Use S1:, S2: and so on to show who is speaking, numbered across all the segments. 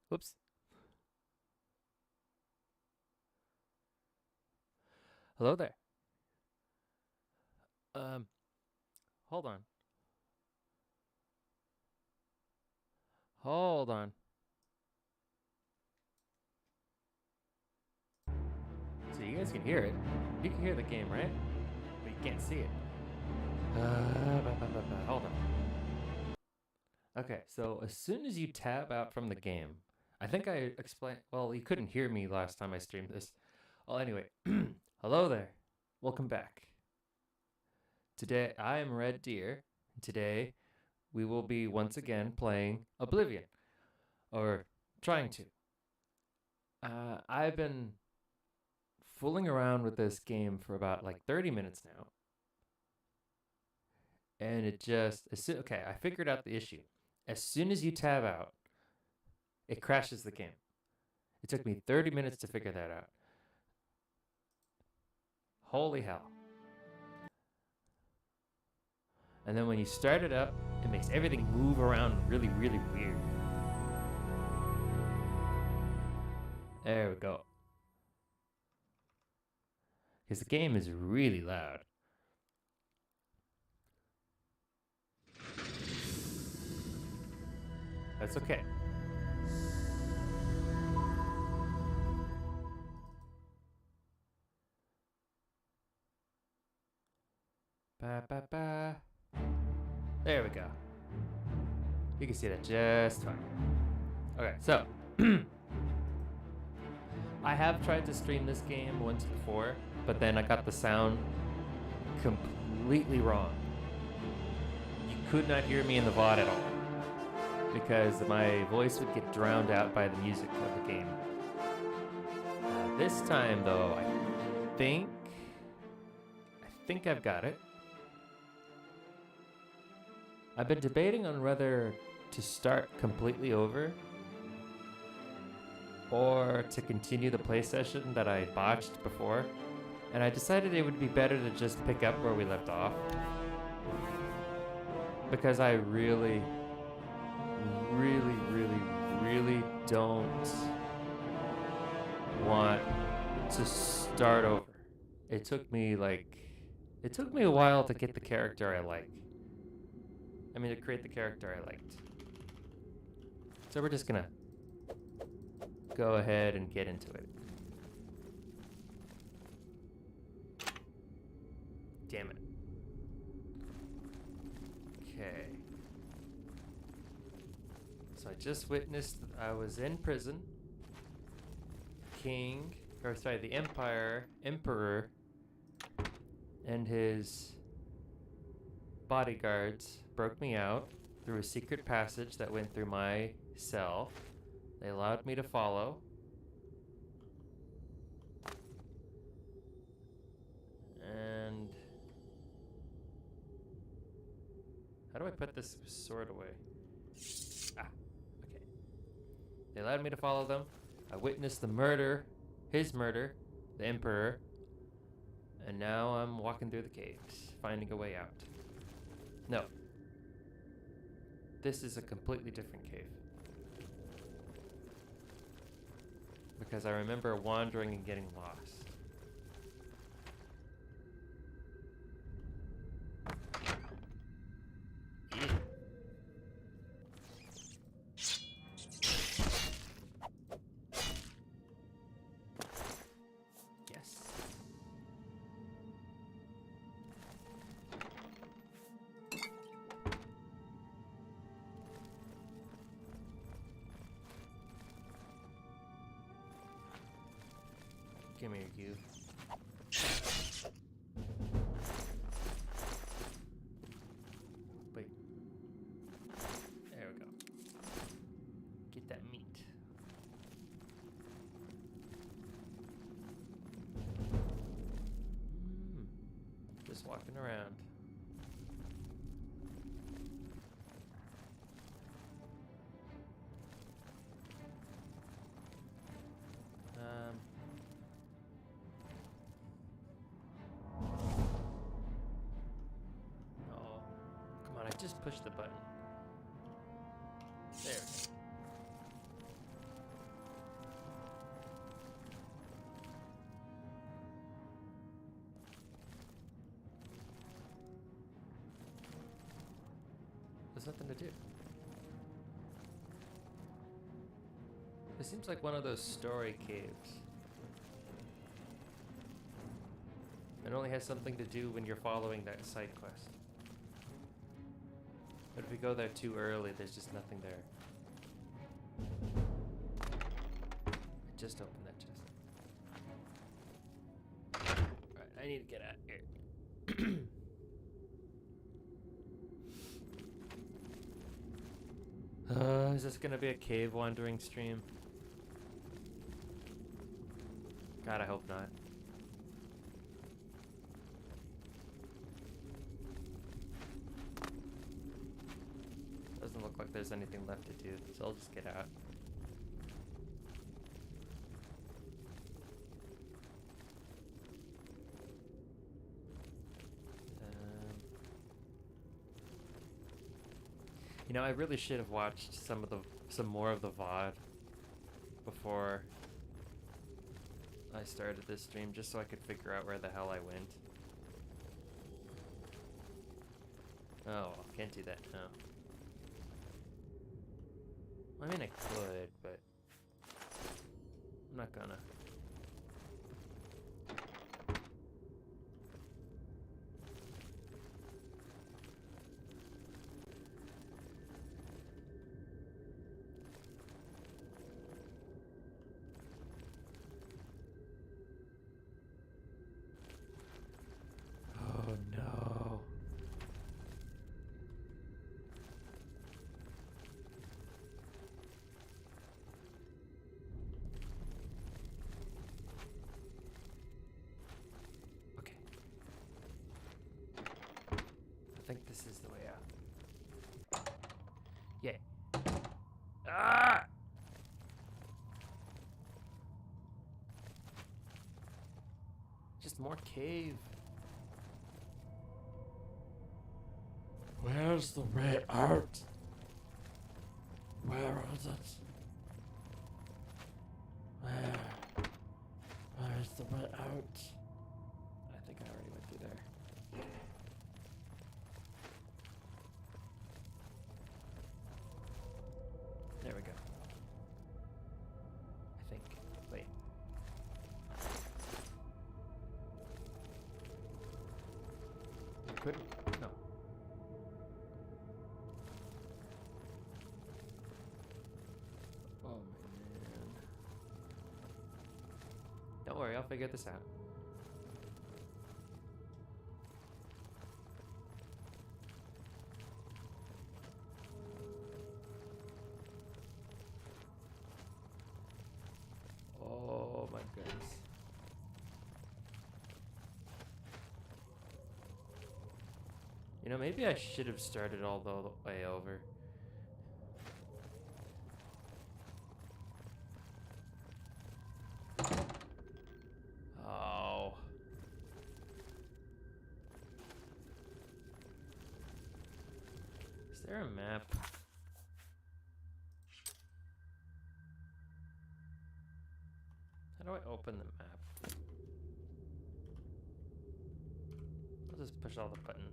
S1: Whoops. Hello there. Hold on. Hold on. So you guys can hear it. You can hear the game, right? But you can't see it. Hold on. Okay, so as soon as you tab out from the game, I think I explained, well, you couldn't hear me last time I streamed this. Well, anyway, hello there. Welcome back. Today, I am Red Deer. Today, we will be once again playing Oblivion. Or trying to. I've been fooling around with this game for about like 30 minutes now. And it just, okay, I figured out the issue. As soon as you tab out, it crashes the game. It took me 30 minutes to figure that out. Holy hell. And then when you start it up, it makes everything move around really, really weird. There we go. Because the game is really loud. That's okay. Ba, ba, ba. There we go. You can see that just fine. Okay, so I have tried to stream this game once before, but then I got the sound completely wrong. You could not hear me in the VOD at all, because my voice would get drowned out by the music of the game. This time, though, I think I've got it. I've been debating on whether to start completely over or to continue the play session that I botched before, and I decided it would be better to just pick up where we left off, because I really don't want to start over. It took me a while to get the character I like. I mean, to create the character I liked. So we're just gonna go ahead and get into it. Damn it. Okay. So I just witnessed that I was in prison. The Emperor, and his bodyguards broke me out through a secret passage that went through my cell. They allowed me to follow. And How do I put this sword away? Ah, okay. They allowed me to follow them. I witnessed the murder, his murder, the Emperor, and now I'm walking through the caves, finding a way out. No. This is a completely different cave. Because I remember wandering and getting lost. Yes. Come here, you. Wait. There we go. Get that meat. Just walking around. Oh, come on! I just pushed the button. There we go. There's nothing to do. This seems like one of those story caves. It only has something to do when you're following that side quest. But if we go there too early, there's just nothing there. I just opened that chest. Alright, I need to get out of here. Is this gonna be a cave wandering stream? God, I hope not. Doesn't look like there's anything left to do, so I'll just get out. You know, I really should have watched some more of the VOD before I started this stream, just so I could figure out where the hell I went. Oh, well, can't do that now. I mean, I could, but I'm not gonna. Oh no. Okay. I think this is the way out. Yeah. Ah! Just more cave. Where's the way out? Where is it? Where's the way out? I think I already went through there. There we go. I think. Wait. I couldn't. No. Oh man. Don't worry, I'll figure this out. Oh my goodness. You know, maybe I should have started all the way over. Oh. Is there a map? How do I open the map? I'll just push all the buttons.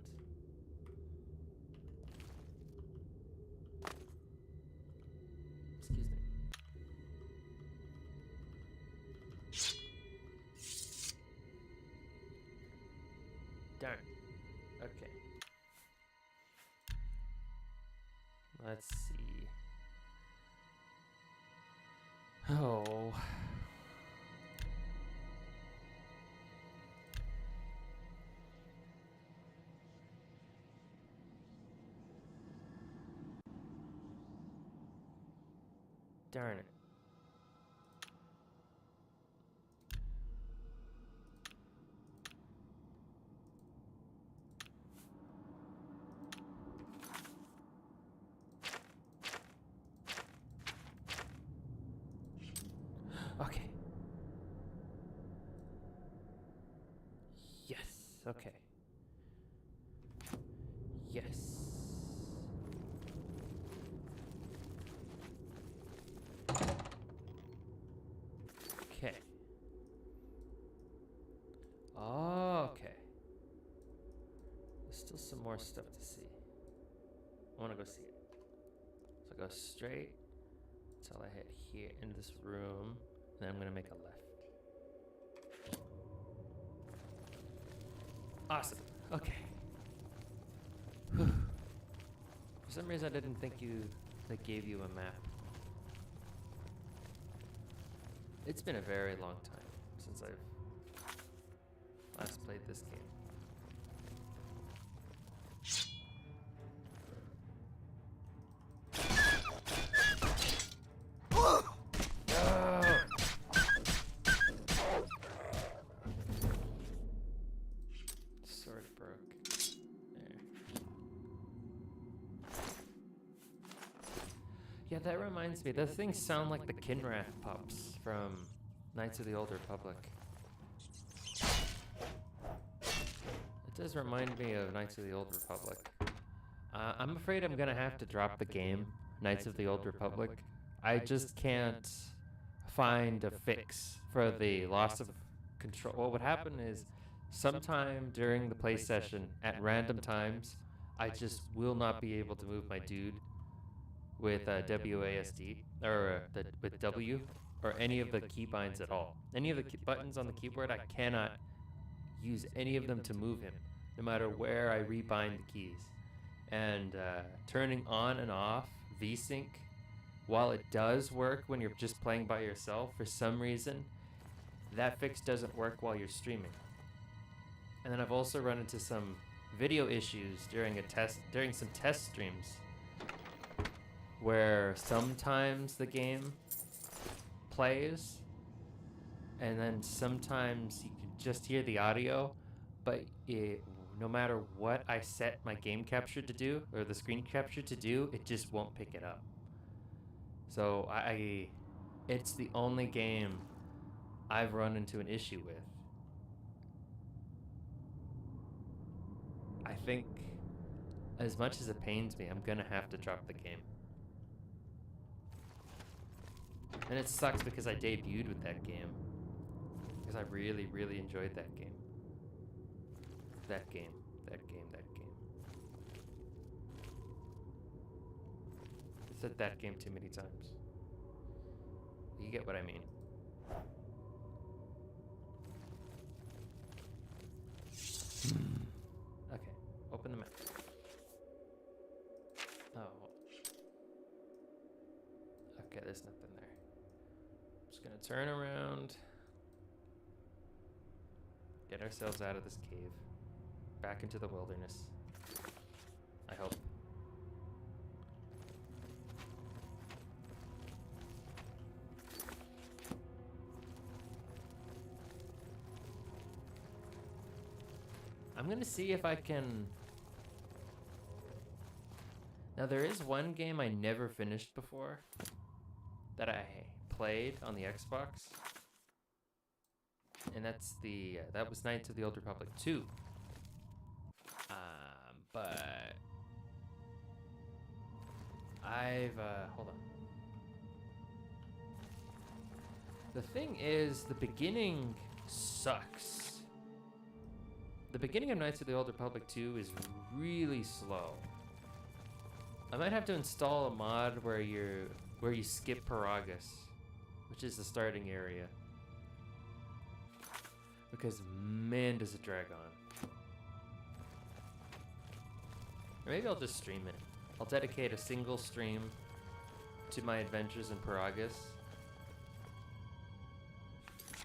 S1: Excuse me. Darn. Okay. Let's see. Oh. Darn it. Okay. Yes. Okay. Yes. Okay. Oh, okay. There's still some more stuff to see. I want to go see it. So I go straight until I hit here into this room, and then I'm gonna make a left. Awesome. Okay. Whew. For some reason, I didn't think they gave you a map. It's been a very long time since I've last played this game. Sword broke. There. Yeah, that reminds me. Those things sound like the Kinrath pups from Knights of the Old Republic. It does remind me of Knights of the Old Republic. I'm afraid I'm gonna have to drop the game, Knights of the Old Republic. I just can't find a fix for the loss of control. What would happen is, sometime during the play session, at random times, I just will not be able to move my dude with WASD, or with W, or any of the keybinds at all. Any of the buttons on the keyboard, I cannot use any of them to move him, no matter where I rebind the keys. And turning on and off VSync, while it does work when you're just playing by yourself, for some reason, that fix doesn't work while you're streaming. And then I've also run into some video issues during some test streams, where sometimes the game plays, and then sometimes you can just hear the audio, but no matter what I set my game capture to do, or the screen capture to do, it just won't pick it up. So it's the only game I've run into an issue with. I think, as much as it pains me, I'm gonna have to drop the game. And it sucks because I debuted with that game. Because I really, really enjoyed that game. That game. I said that game too many times. You get what I mean. Okay, open the map. Oh. Okay, there's nothing there. I'm just gonna turn around. Get ourselves out of this cave. Back into the wilderness. I hope. I'm gonna see if I can Now there is one game I never finished before that I played on the Xbox, and that's that was Knights of the Old Republic 2. But I've hold on. The thing is, the beginning sucks. The beginning of Knights of the Old Republic 2 is really slow. I might have to install a mod where you skip Paragus, which is the starting area. Because man, does it drag on. Or maybe I'll just stream it. I'll dedicate a single stream to my adventures in Paragus.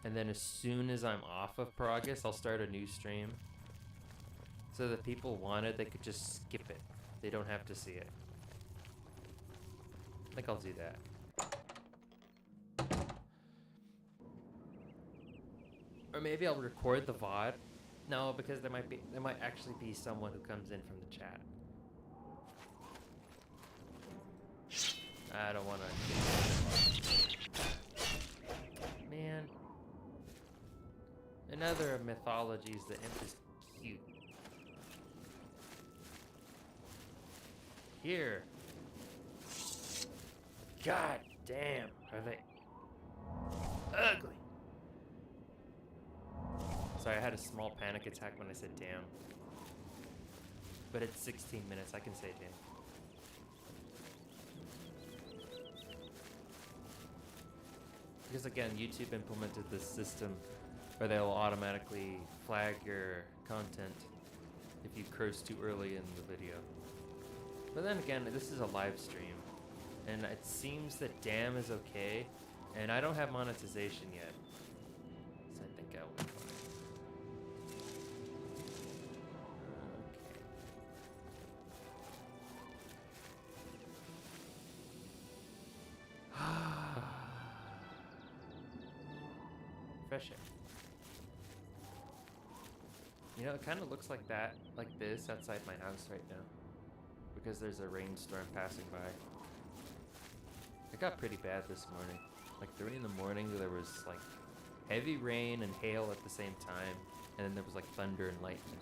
S1: And then as soon as I'm off of Paragus, I'll start a new stream. So that people want it, they could just skip it. They don't have to see it. I think I'll do that. Or maybe I'll record the VOD. No, because there might actually be someone who comes in from the chat. I don't want to. Man. Another mythology is the imp is cute. Here. God damn, are they ugly? Sorry, I had a small panic attack when I said damn. But it's 16 minutes, I can say damn. Because again, YouTube implemented this system where they'll automatically flag your content if you curse too early in the video. But then again, this is a live stream, and it seems that damn is okay, and I don't have monetization yet, so I think I will be fine. Okay. Fresh air. You know, it kind of looks like that, like this, outside my house right now. Because there's a rainstorm passing by. It got pretty bad this morning. Like 3 in the morning, there was like heavy rain and hail at the same time. And then there was like thunder and lightning.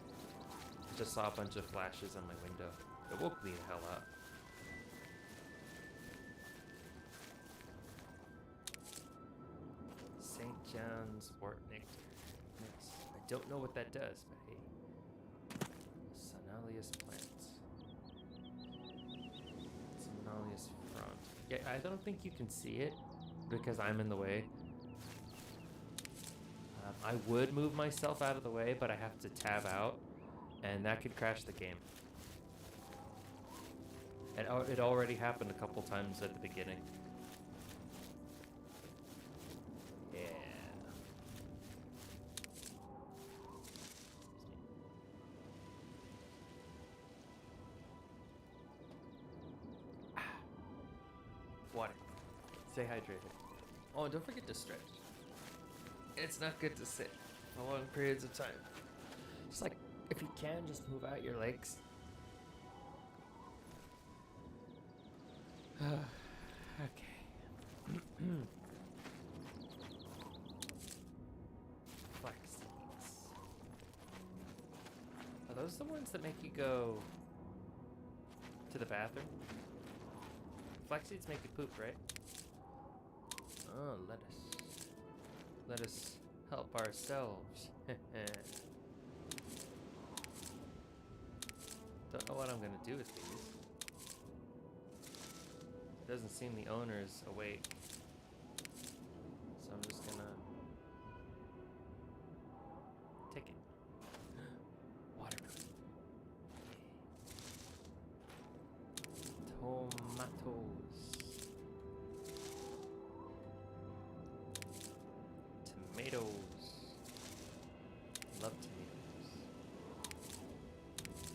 S1: I just saw a bunch of flashes on my window. It woke me the hell up. St. John's wort nectar. Nice. I don't know what that does, but hey. Sonalius plants. Sonalius front. Yeah, I don't think you can see it because I'm in the way. I would move myself out of the way, but I have to tab out, and that could crash the game. And it already happened a couple times at the beginning. Yeah. Water. Stay hydrated. Oh, and don't forget to stretch. It's not good to sit for long periods of time. Just like, if you can, just move out your legs. Okay. Flax seeds. Are those the ones that make you go to the bathroom? Flax seeds make you poop, right? Oh, lettuce. Let us help ourselves. Don't know what I'm gonna do with these. Doesn't seem the owner is awake. So I'm just gonna take it. Watermelon. Tomatoes. Tomatoes. Love tomatoes.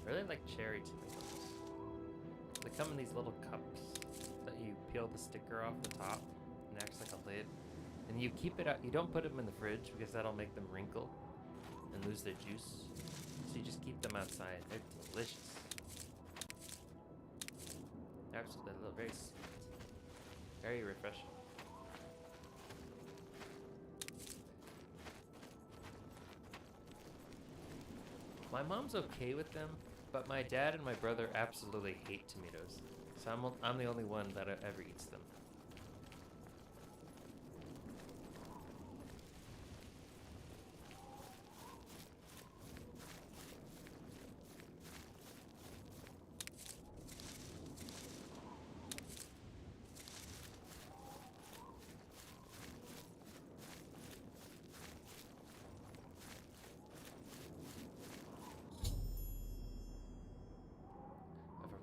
S1: I really like cherry tomatoes. They come in these little cups that you peel the sticker off the top and it acts like a lid. And you keep it out. You don't put them in the fridge because that'll make them wrinkle and lose their juice. So you just keep them outside. They're delicious. Absolutely, very sweet. Very refreshing. My mom's okay with them, but my dad and my brother absolutely hate tomatoes. So I'm the only one that ever eats them.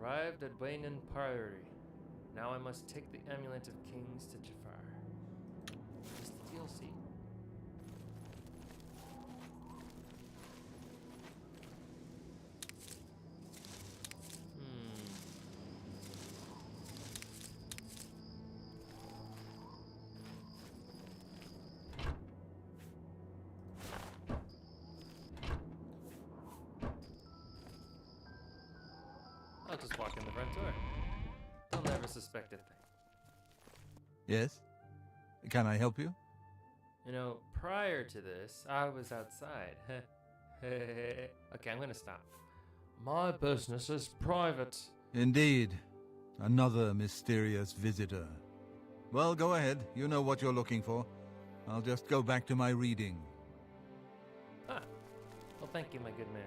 S1: Arrived at Waynan Priory. Now I must take the Amulet of Kings to Jafar. Is the DLC? I'll just walk in the front door. They'll never suspect a thing.
S2: Yes? Can I help you?
S1: You know, prior to this, I was outside. Okay, I'm gonna stop. My business is private.
S2: Indeed. Another mysterious visitor. Well, go ahead. You know what you're looking for. I'll just go back to my reading.
S1: Ah. Well, thank you, my good man.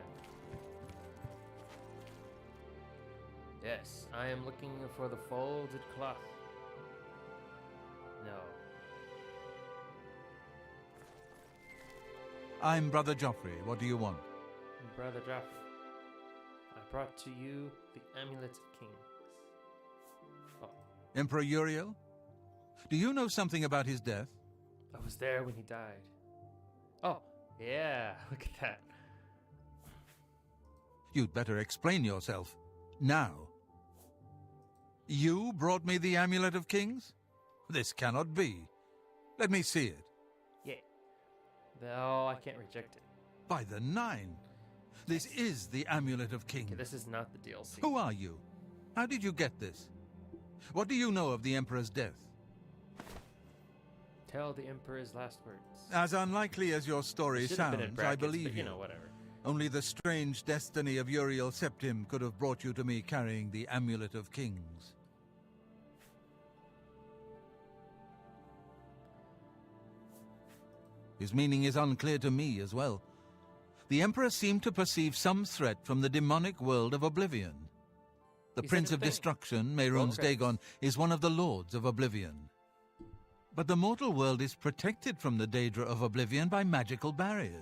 S1: Yes, I am looking for the folded cloth. No.
S2: I'm Brother Joffrey. What do you want?
S1: Brother Joffrey, I brought to you the Amulet of Kings. Oh.
S2: Emperor Uriel? Do you know something about his death?
S1: I was there when he died. Oh, yeah, look at that.
S2: You'd better explain yourself. Now. You brought me the Amulet of Kings? This cannot be. Let me see it.
S1: Yeah. No, I can't reject it.
S2: By the Nine. This is the Amulet of Kings.
S1: Okay, this is not the DLC.
S2: Who are you? How did you get this? What do you know of the Emperor's death?
S1: Tell the Emperor's last words.
S2: As unlikely as your story sounds, I believe
S1: but, you know, whatever.
S2: Only the strange destiny of Uriel Septim could have brought you to me carrying the Amulet of Kings. His meaning is unclear to me as well. The Emperor seemed to perceive some threat from the demonic world of Oblivion. The Prince of Destruction, Mehrunes Dagon, is one of the Lords of Oblivion. But the mortal world is protected from the Daedra of Oblivion by magical barriers.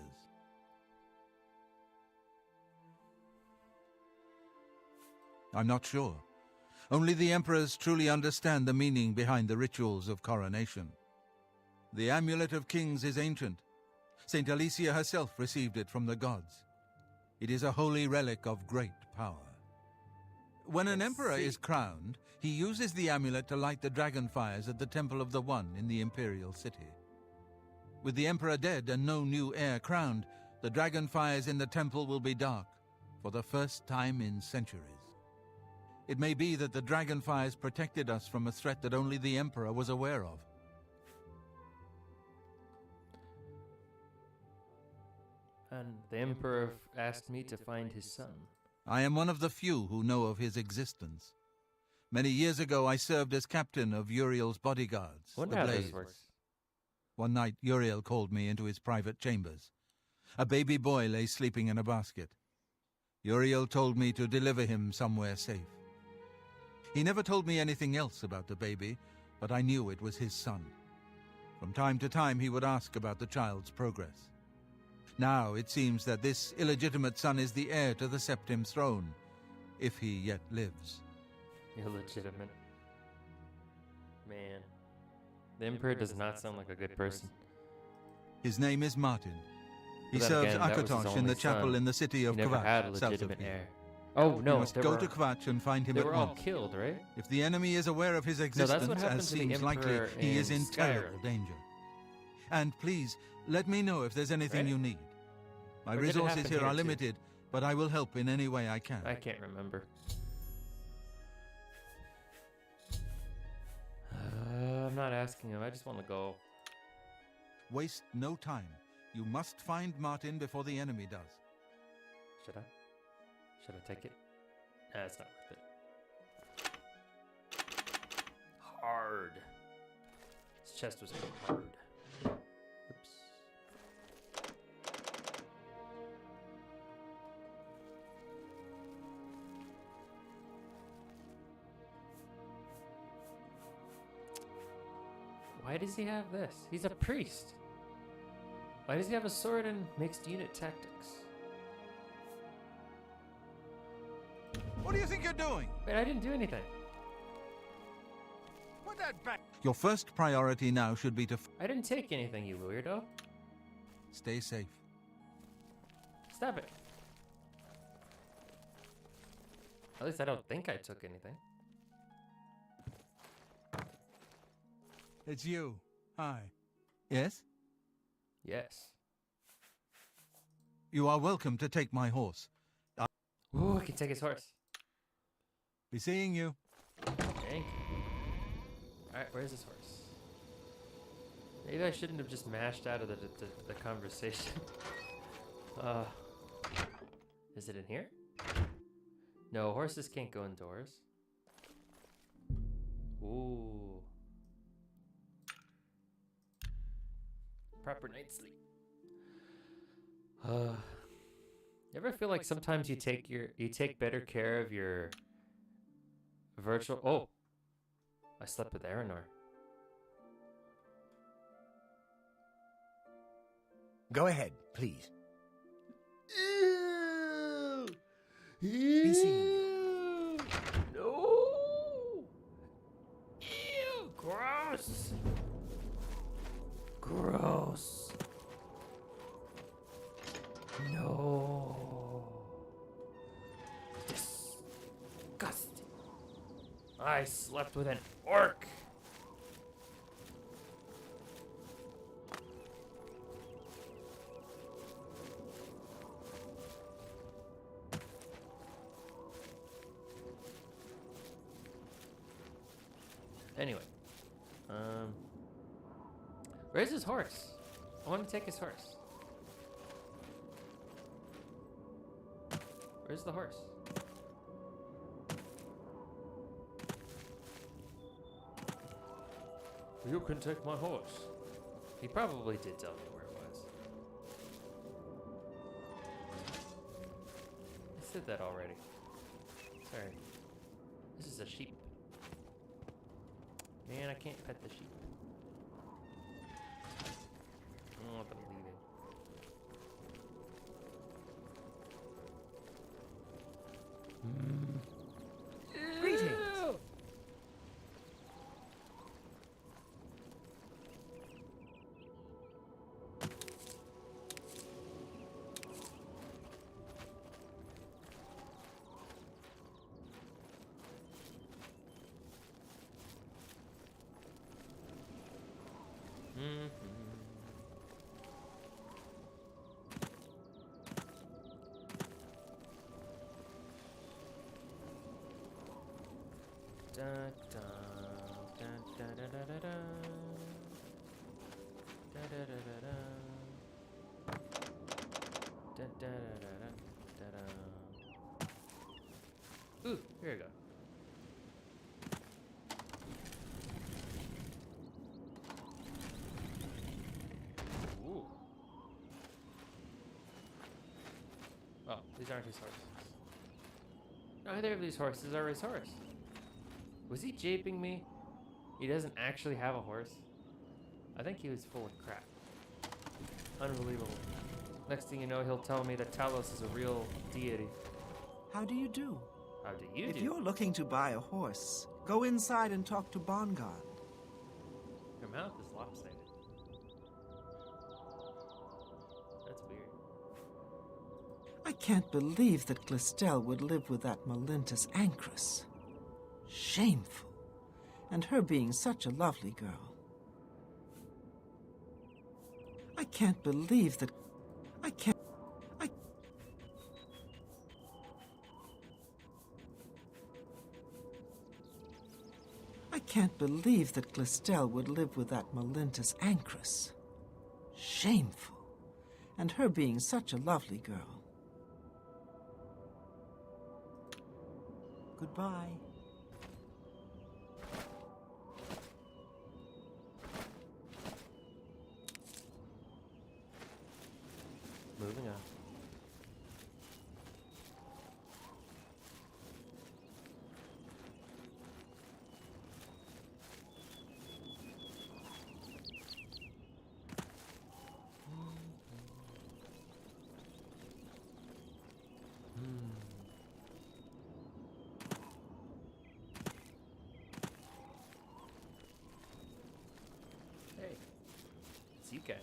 S2: I'm not sure. Only the Emperors truly understand the meaning behind the rituals of coronation. The Amulet of Kings is ancient. Saint Alicia herself received it from the gods. It is a holy relic of great power. When an emperor is crowned, he uses the amulet to light the dragon fires at the Temple of the One in the imperial city. With the emperor dead and no new heir crowned, the dragon fires in the temple will be dark for the first time in centuries. It may be that the dragon fires protected us from a threat that only the emperor was aware of.
S1: And the Emperor asked me to find his son.
S2: I am one of the few who know of his existence. Many years ago, I served as captain of Uriel's bodyguards, the
S1: Wonder how
S2: Blaze.
S1: this works.
S2: One night, Uriel called me into his private chambers. A baby boy lay sleeping in a basket. Uriel told me to deliver him somewhere safe. He never told me anything else about the baby, but I knew it was his son. From time to time, he would ask about the child's progress. Now it seems that this illegitimate son is the heir to the Septim throne, if he yet lives.
S1: Illegitimate. Man. The Emperor does not sound like a good person.
S2: His name is Martin. He
S1: But then
S2: serves
S1: again, that was his
S2: Akatosh in
S1: only
S2: the chapel
S1: son.
S2: in the city of
S1: He never had a
S2: Kvatch, south of
S1: legitimate
S2: here.
S1: heir. Oh, no.
S2: You must go to Kvatch and find him
S1: They
S2: at
S1: were all
S2: once.
S1: killed, right?
S2: If the enemy is aware of his
S1: No,
S2: existence,
S1: that's what happened
S2: as
S1: to the
S2: seems likely,
S1: Emperor
S2: he is in
S1: Skyrim.
S2: terrible danger. And please, let me know if there's anything
S1: Right?
S2: you need. My
S1: Or did it
S2: resources
S1: happen
S2: here
S1: here
S2: are
S1: too?
S2: limited, but I will help in any way I can.
S1: I can't remember. not asking him. I just want to go.
S2: Waste no time. You must find Martin before the enemy does.
S1: Should I? Should I take it? Nah, it's not worth it. Hard. His chest was hard. Oops. Why does he have this? He's a priest. Why does he have a sword and mixed unit tactics?
S2: What do you think you're doing?
S1: Wait, I didn't do anything.
S2: Put that back. Your first priority now should be to
S1: I didn't take anything, you weirdo.
S2: stay safe.
S1: Stop it. At least I don't think I took anything.
S2: It's you. Hi. Yes?
S1: Yes.
S2: You are welcome to take my horse.
S1: Ooh, I can take his horse.
S2: Be seeing you.
S1: Thank you. Alright, where's his horse? Maybe I shouldn't have just mashed out of the conversation. Is it in here? No, horses can't go indoors. Ooh. Proper night's sleep. You ever feel like sometimes you take better care of your virtual... Oh! I slept with Aranor.
S3: Go ahead, please.
S1: Ew!
S3: Be seeing
S1: Ew! No! Ew! Gross! Gross! No! Disgusting! I slept with an orc! Anyway, where's his horse? I want to take his horse. Where's the horse? You can take my horse. He probably did tell me where it was. I said that already. Sorry. This is a sheep. Man, I can't pet the sheep. I don't want them leaving.
S3: Greetings.
S1: Ew! Da, da, da, da, da, da, da, da. Da, da, da, da, da. Da, da, da, da, da, da. Ooh, here we go. Ooh. Oh, these aren't his horses. Neither of these horses are his horse. Was he japing me? He doesn't actually have a horse. I think he was full of crap. Unbelievable. Next thing you know, he'll tell me that Talos is a real deity.
S3: How do you do?
S1: How do you
S3: If
S1: do?
S3: you're looking to buy a horse, go inside and talk to Bongard.
S1: Your mouth is lopsided. That's weird.
S3: I can't believe that Glistel would live with that Melintus Ancrus. Shameful. And her being such a lovely girl. I can't believe that... I can't... I... I I can't believe that Glistel would live with that Melintus Ancrus. Shameful. And her being such a lovely girl. Goodbye.
S1: Moving on. Hey, it's you guys.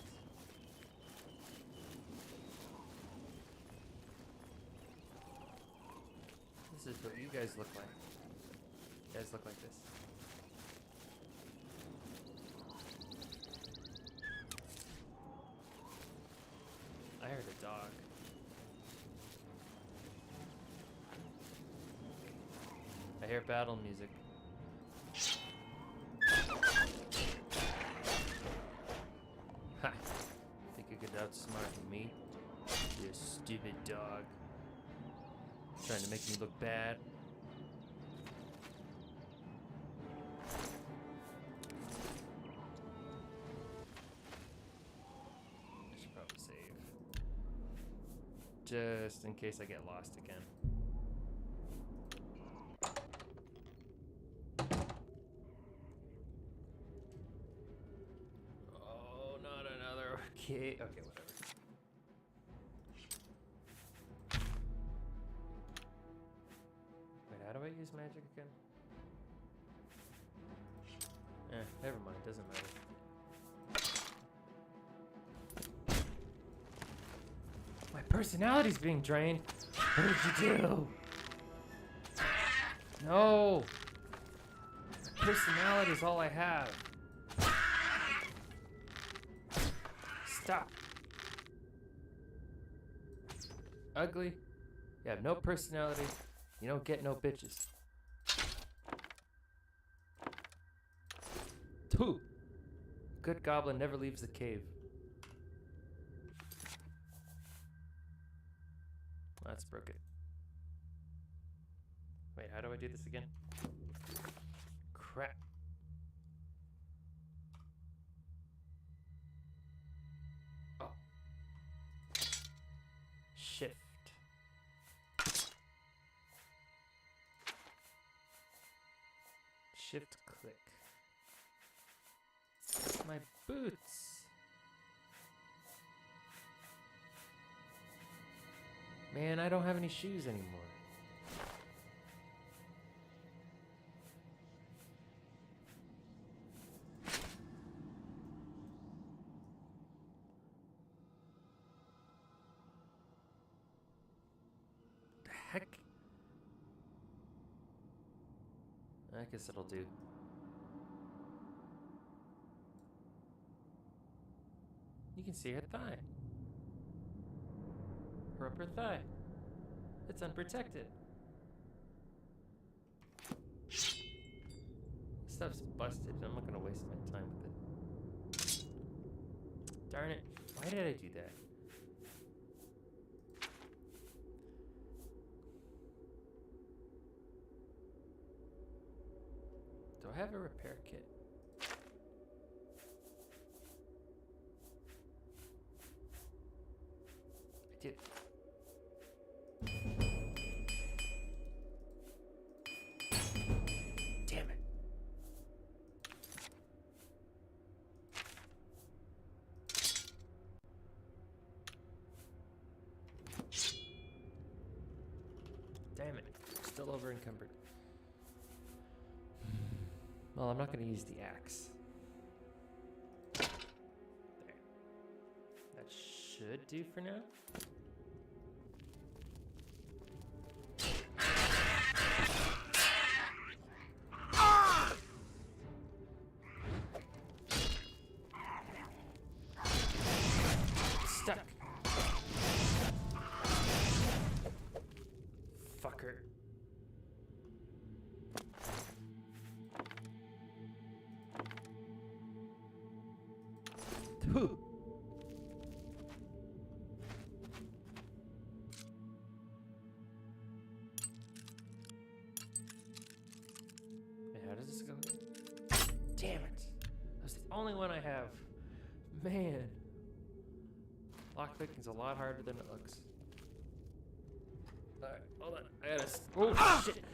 S1: This is what you guys look like. You guys look like this. I heard a dog. I hear battle music. Ha! Think you could outsmart me? You stupid dog. Trying to make me look bad. I should probably save. Just in case I get lost again. Oh, not another. Okay, whatever. How do I use magic again? Never mind, doesn't matter. My personality's being drained. What did you do? No! My personality is all I have. Stop. Ugly. You have no personality. You don't get no bitches. Two. Good goblin never leaves the cave. That's broken. Wait, how do I do this again? Crap. Oh. Shift. Shift click. My boots. Man, I don't have any shoes anymore. The heck? I guess it'll do. You can see her thigh. Her upper thigh. It's unprotected. Stuff's busted. I'm not gonna waste my time with it. Darn it. Why did I do that? Do I have a repair kit? I do. Damn it. Damn it. Still over encumbered. Well, I'm not going to use the axe. There. That should do for now. Stuck. Fucker. Pooh. Wait, how does this go? Damn it. That's the only one I have. Man. Lockpicking's a lot harder than it looks. Alright, hold on. I gotta. Oh, shit!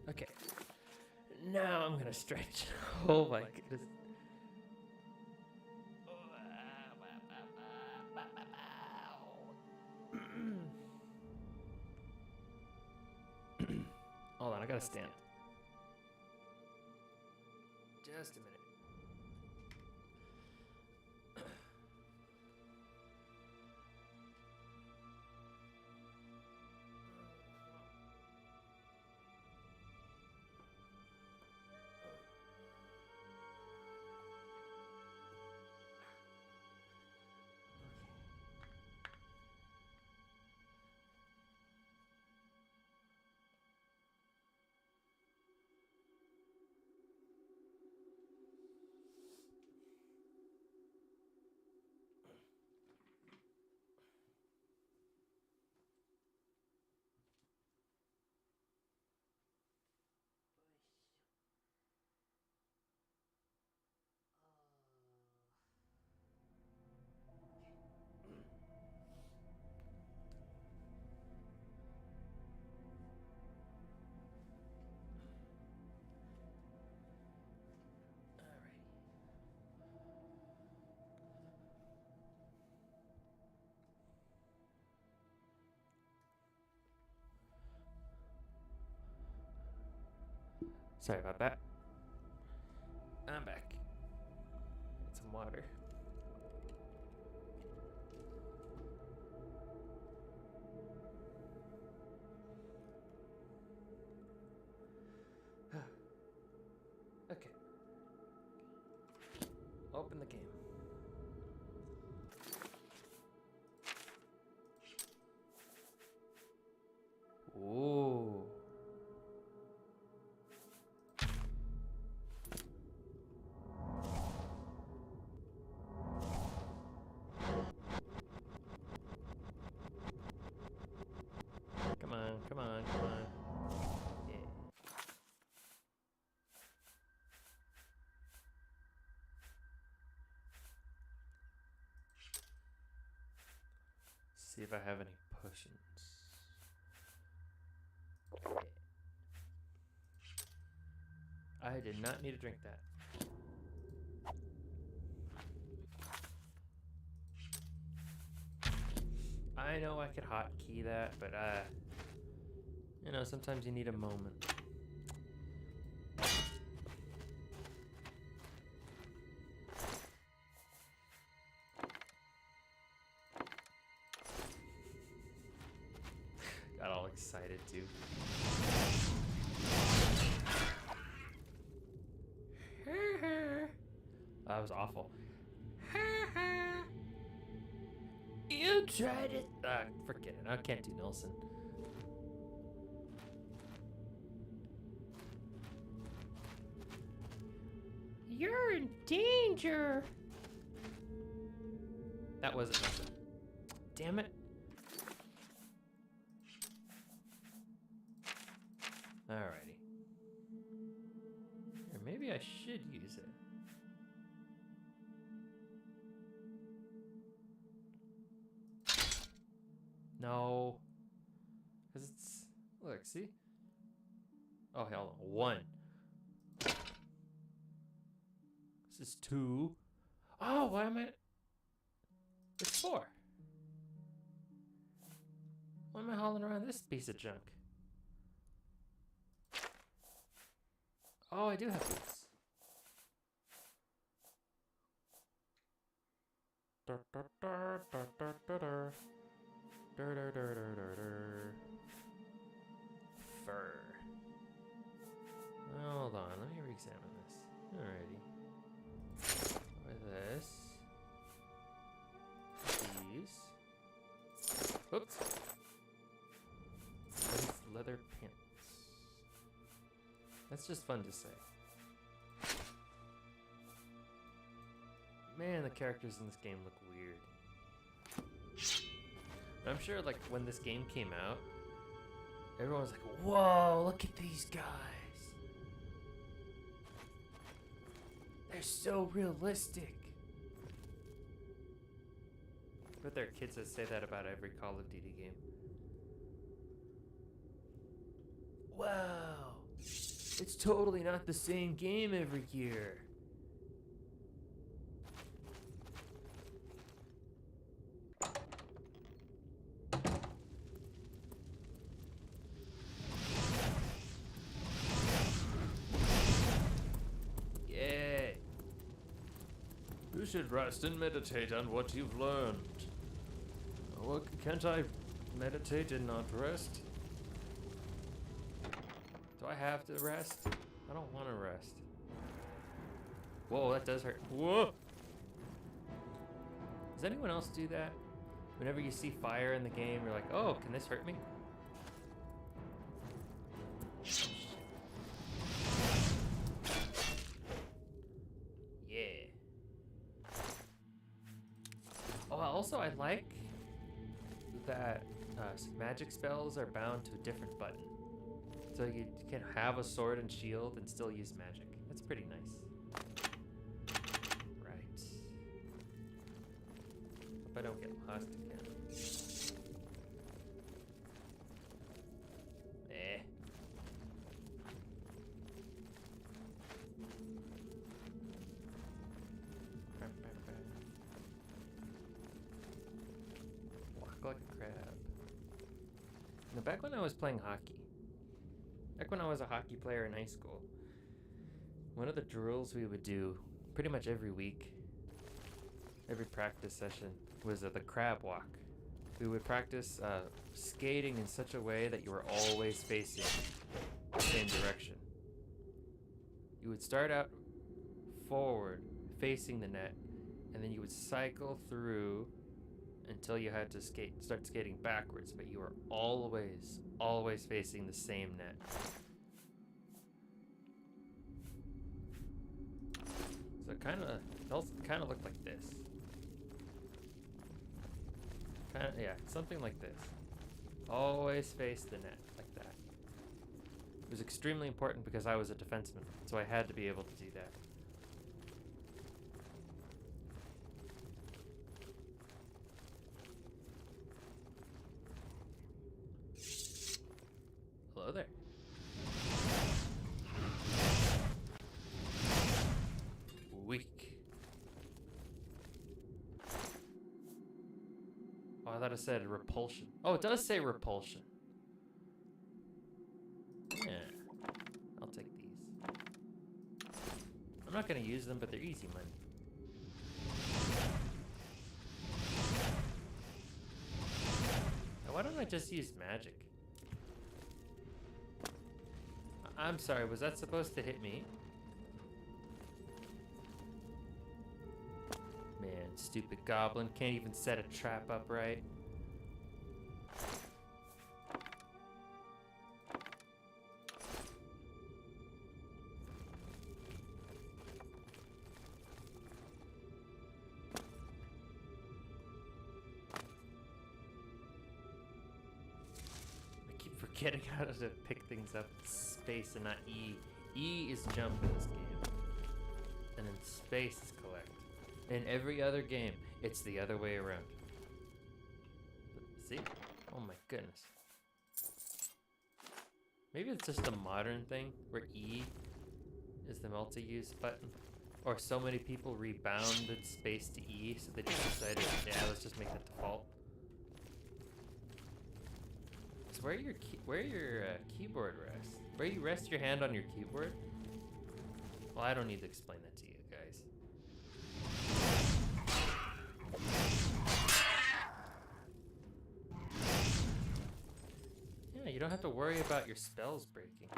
S1: Okay. Now I'm gonna stretch. Oh my goodness. Hold on, I gotta stand. Just a minute. Sorry about that. I'm back. Get some water. Okay. Open the game. Ooh. Come on, come on, come on. Yeah. See if I have any potions. Yeah. I did not need to drink that. I know I could hotkey that, but you know, sometimes you need a moment. Got all excited too. That was awful. You tried it. Forget it. I can't do Nelson. You're in danger. That wasn't Nelson. Damn it. Alrighty. Or maybe I should use it. No. Because it's... Look, see? Oh, hell no. 1. This is 2. Oh, why am I... It's 4. Why am I hauling around this piece of junk? Oh, I do have boots. Fur. Hold Oops. Lace leather pants. That's just fun to say. Man, the characters in this game look weird. I'm sure, like, when this game came out, everyone was like, whoa, look at these guys. They're so realistic. But there are kids that say that about every Call of Duty game. Wow. It's totally not the same game every year. Yay. You should rest and meditate on what you've learned. Well, can't I meditate and not rest? Do I have to rest? I don't want to rest. Whoa, that does hurt. Whoa! Does anyone else do that? Whenever you see fire in the game, you're like, oh, can this hurt me? Yeah. Oh, also I like that magic spells are bound to a different button. So you can have a sword and shield and still use magic. That's pretty nice. Right. Hope I don't get lost again. Eh. Walk like a crab. Now, back when I was playing hockey, back when I was a hockey player in high school, one of the drills we would do pretty much every week, every practice session, was the crab walk. We would practice skating in such a way that you were always facing the same direction. You would start out forward, facing the net, and then you would cycle through until you had to start skating backwards, but you were always facing the same net. So it kind of looked like this. Yeah, something like this. Always face the net, like that. It was extremely important because I was a defenseman, so I had to be able to do that. Hello there. Weak. Oh, I thought it said repulsion. Oh, it does say repulsion. Yeah. I'll take these. I'm not going to use them, but they're easy money. Now, why don't I just use magic? I'm sorry, was that supposed to hit me? Man, stupid goblin can't even set a trap up right. I keep forgetting how to pick things up with space and not E. E is jump in this game. And then space is collect. In every other game, it's the other way around. See? Oh my goodness. Maybe it's just a modern thing where E is the multi-use button. Or so many people rebounded space to E, so they just decided, yeah, let's just make that default. So where your keyboard rests? Where you rest your hand on your keyboard? Well, I don't need to explain that to you guys. Yeah, you don't have to worry about your spells breaking.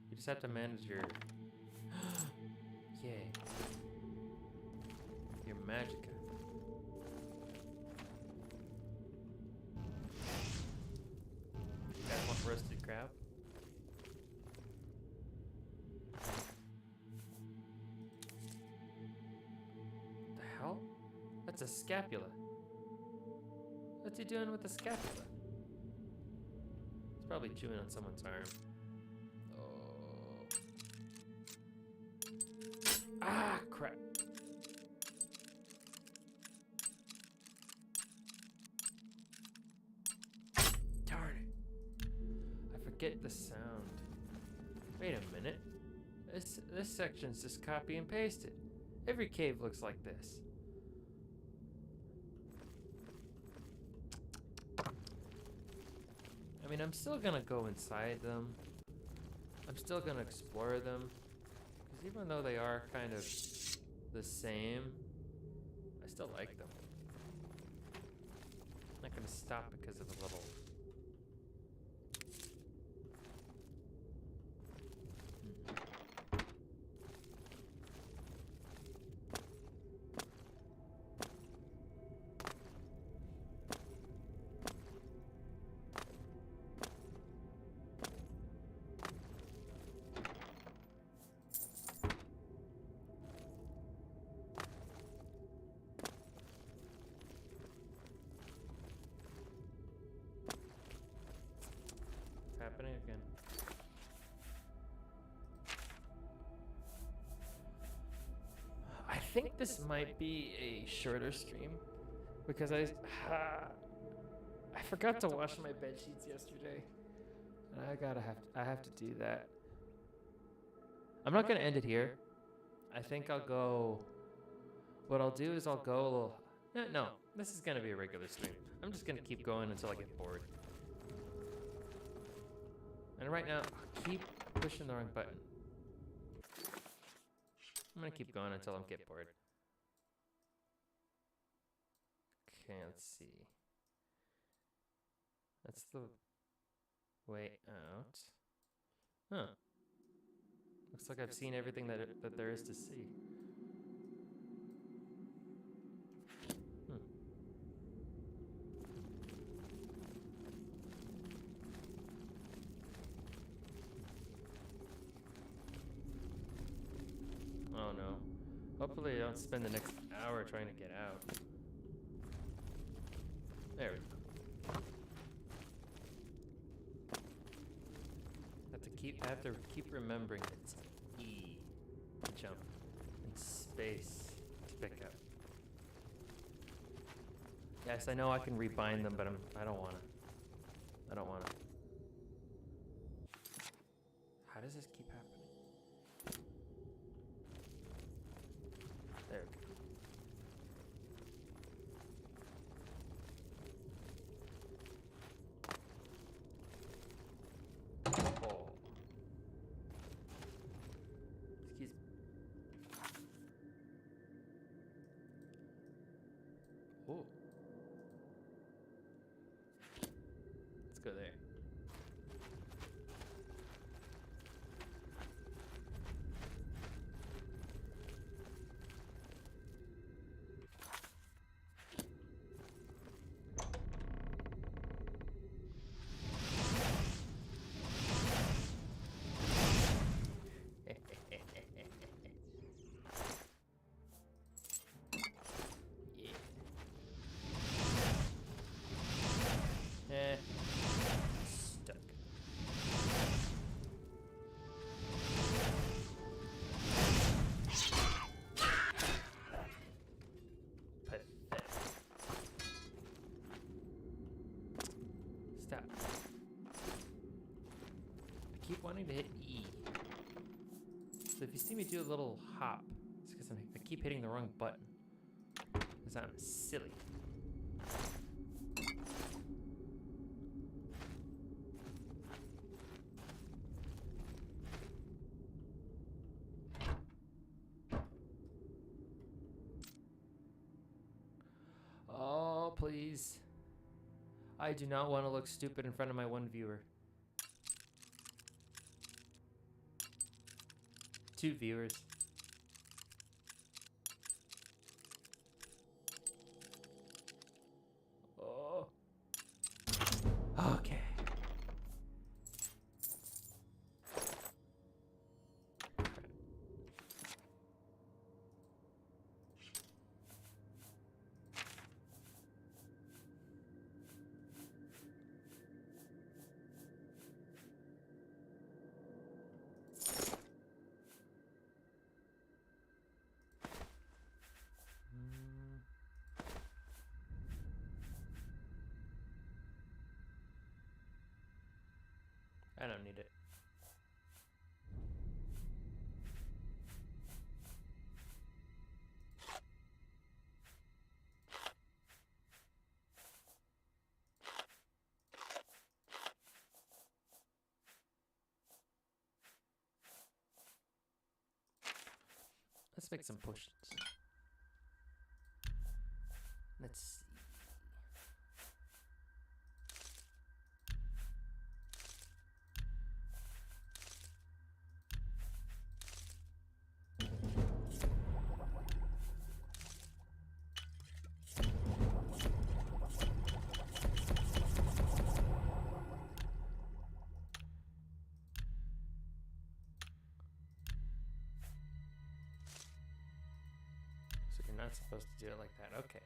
S1: You just have to manage your... Yay. Your magicka. a scapula. What's he doing with the scapula? He's probably chewing on someone's arm. Oh. Ah, crap. Darn it. I forget the sound. Wait a minute. This section's just copy and pasted. Every cave looks like this. I mean, I'm still gonna go inside them. I'm still gonna explore them. Because even though they are kind of the same, I still like them. I'm not gonna stop because of a little... happening again. I think this might be a shorter stream because I forgot to wash my bed sheets yesterday, and I have to do that. I'm not gonna end it here. I think I'll go. What I'll do is I'll go a little. No, this is gonna be a regular stream. I'm just gonna keep going until I get bored. And right now, I'll keep pushing the wrong button. I'm gonna keep going until I get bored. Can't see. That's the way out. Huh. Looks like I've seen everything that there is to see. Oh no. Hopefully I don't spend the next hour trying to get out. There we go. I have to keep remembering it's E to jump and space to pick up. Yes, I know I can rebind them, but I don't wanna. I don't wanna. How does this keep happening? There we go. Oh. Excuse me. Oh. Let's go there. Stuck. Pathetic. Stop. I keep wanting to hit E. So if you see me do a little hop, it's because I keep hitting the wrong button. Because I'm silly. Oh, please. I do not want to look stupid in front of my one viewer. 2 viewers. Oh. Okay. I don't need it. Let's make some pushes. Let's see. So you're not supposed to do it like that. Okay.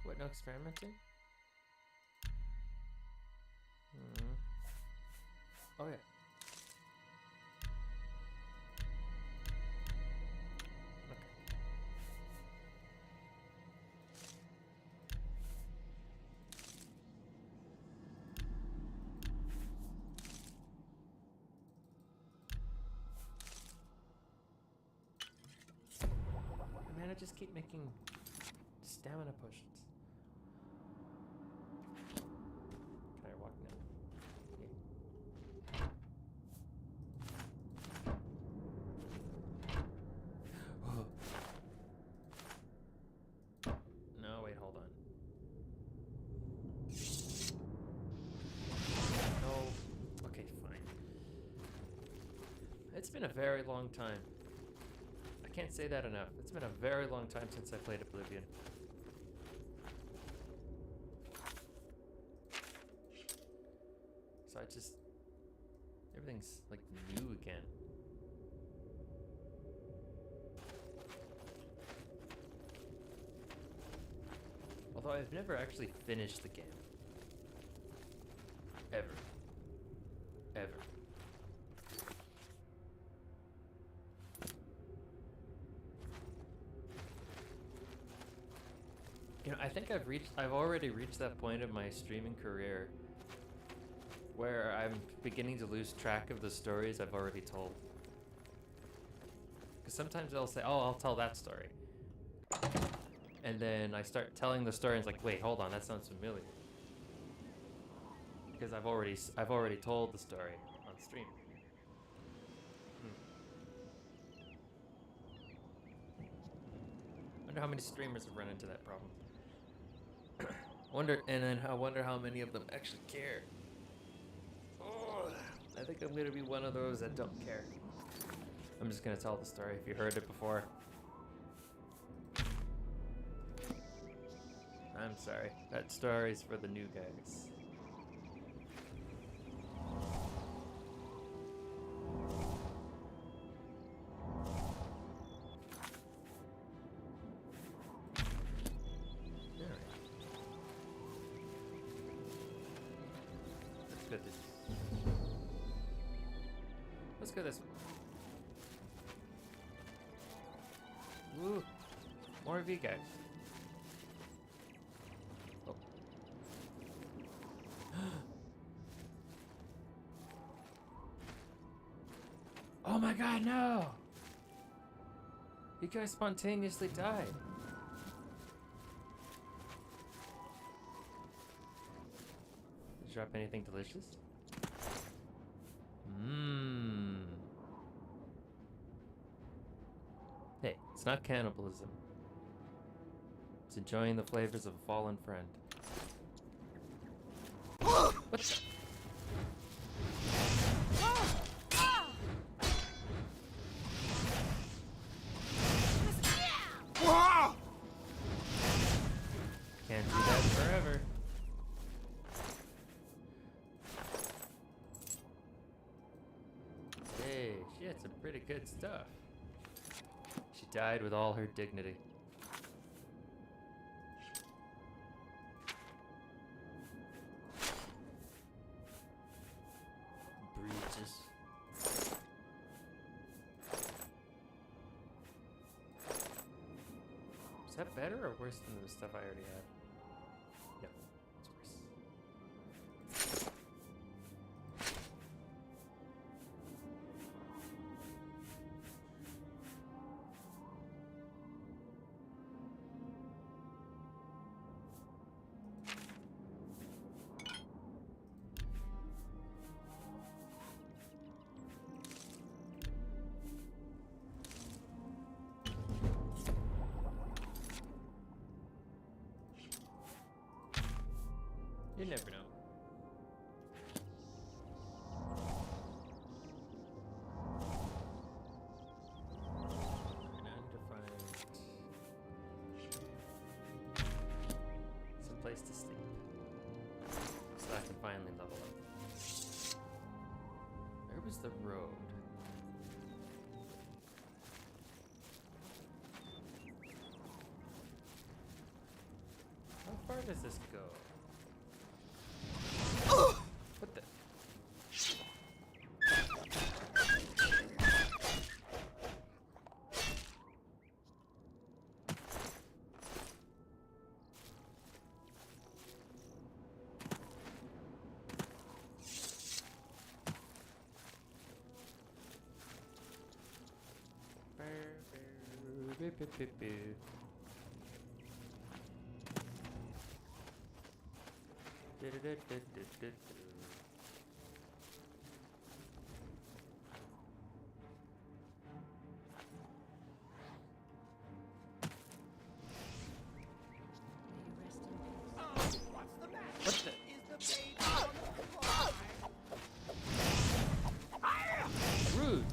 S1: What, no experimenting? Oh, yeah. Okay. Man, I just keep making stamina potions. Can I walk now? Yeah. No, wait, hold on. No. Okay, fine. It's been a very long time. I can't say that enough. It's been a very long time since I played Oblivion. So I just... everything's like new again. Although I've never actually finished the game. Ever. Ever. You know, I think I've already reached that point of my streaming career where I'm beginning to lose track of the stories I've already told. Because sometimes they'll say, oh, I'll tell that story. And then I start telling the story and it's like, wait, hold on, that sounds familiar. Because I've already told the story on stream. Wonder how many streamers have run into that problem. I wonder how many of them actually care. Oh, I think I'm gonna be one of those that don't care. I'm just gonna tell the story if you heard it before. I'm sorry. That story's for the new guys. Let's go this way. Woo! More V guys. Oh. Oh my god, no! You guys spontaneously died. Did you drop anything delicious? Mmm. Hey, it's not cannibalism. It's enjoying the flavors of a fallen friend. What the? Can't do that forever. Hey, she had some pretty good stuff. She died with all her dignity. Breaches. Is that better or worse than the stuff I already had? No, it's worse. You never know. And to find some place to sleep, so I can finally level up. Where was the road? How far does this go? What the? What the? Rude.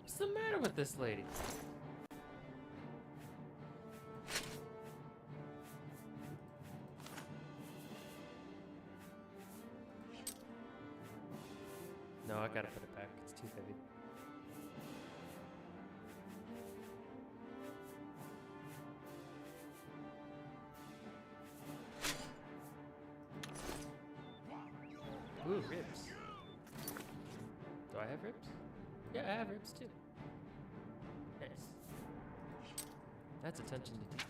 S1: What's the matter with this lady? No, I gotta put it back. It's too heavy. Ooh, ribs. Do I have ribs? Yeah, I have ribs too. Nice. That's attention to detail.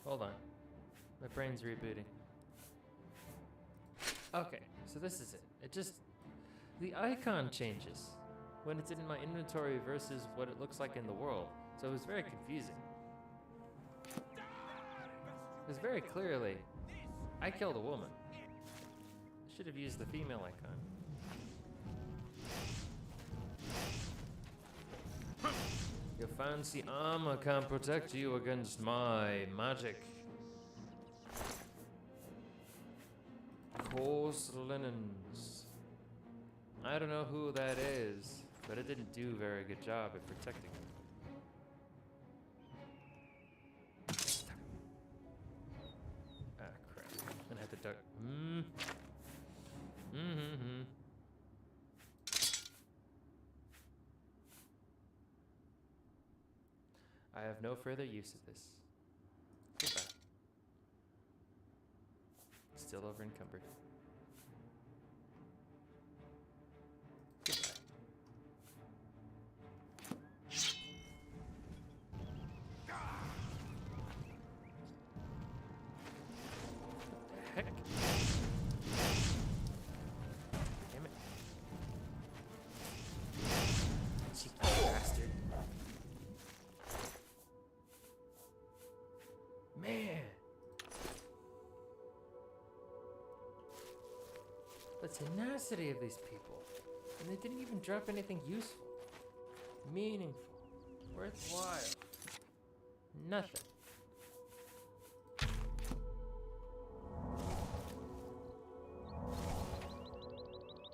S1: Hold on. My brain's rebooting. Okay, so this is it. It just... the icon changes when it's in my inventory versus what it looks like in the world. So it was very confusing. Because very clearly, I killed a woman. I should have used the female icon. Your fancy armor can't protect you against my magic. Coarse linens. I don't know who that is, but it didn't do a very good job at protecting me. Ah, crap. I'm gonna have to duck. I have no further use of this. Goodbye. Still over encumbered. Goodbye. What the heck? Damn it. Cheeky bastard. Man. The tenacity of these people. And they didn't even drop anything useful, meaningful, worthwhile. Nothing.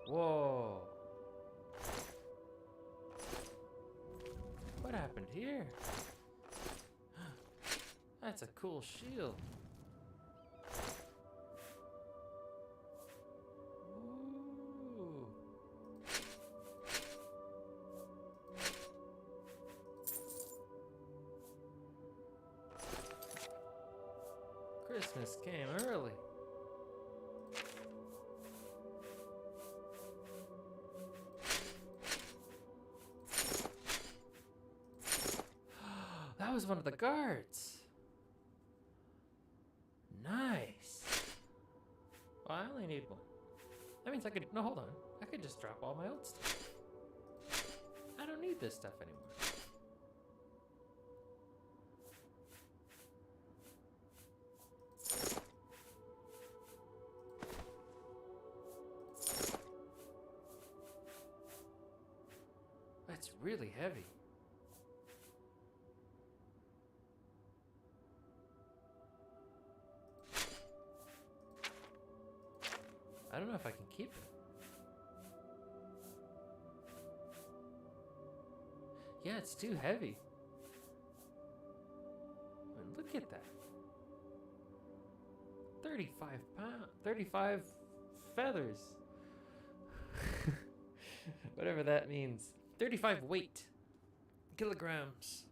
S1: Whoa. What happened here? That's a cool shield. Ooh. Christmas came early. That was one of the guards. Nice. Well, I only need one. That means I could... No, hold on. I could just drop all my old stuff. I don't need this stuff anymore. really heavy. I don't know if I can keep it. Yeah, it's too heavy. I mean, look at that. 35 pounds, 35 feathers. Whatever that means. 35 weight. Kilograms.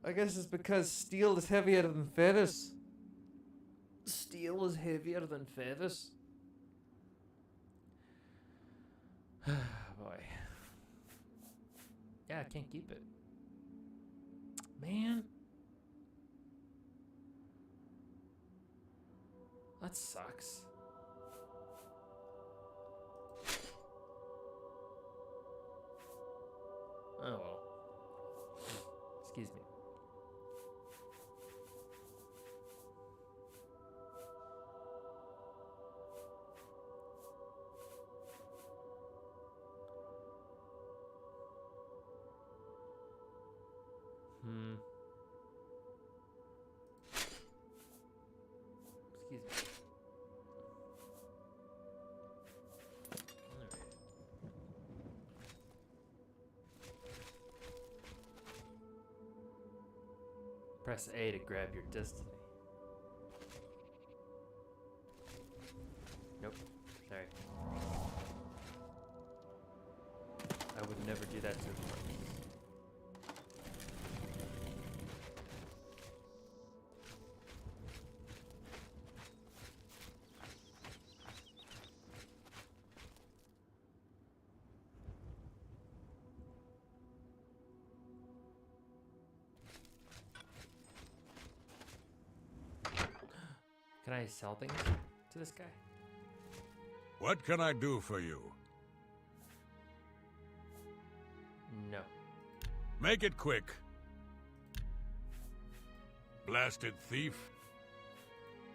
S1: I guess it's because steel is heavier than feathers. Steel is heavier than feathers. Boy. Yeah, I can't keep it. Man. That sucks. Oh well. Excuse me. Excuse me. Alright. Press A to grab your destiny. Nope. Sorry. I would never do that to the horse. Can I sell things to this guy?
S4: What can I do for you?
S1: No.
S4: Make it quick. Blasted thief.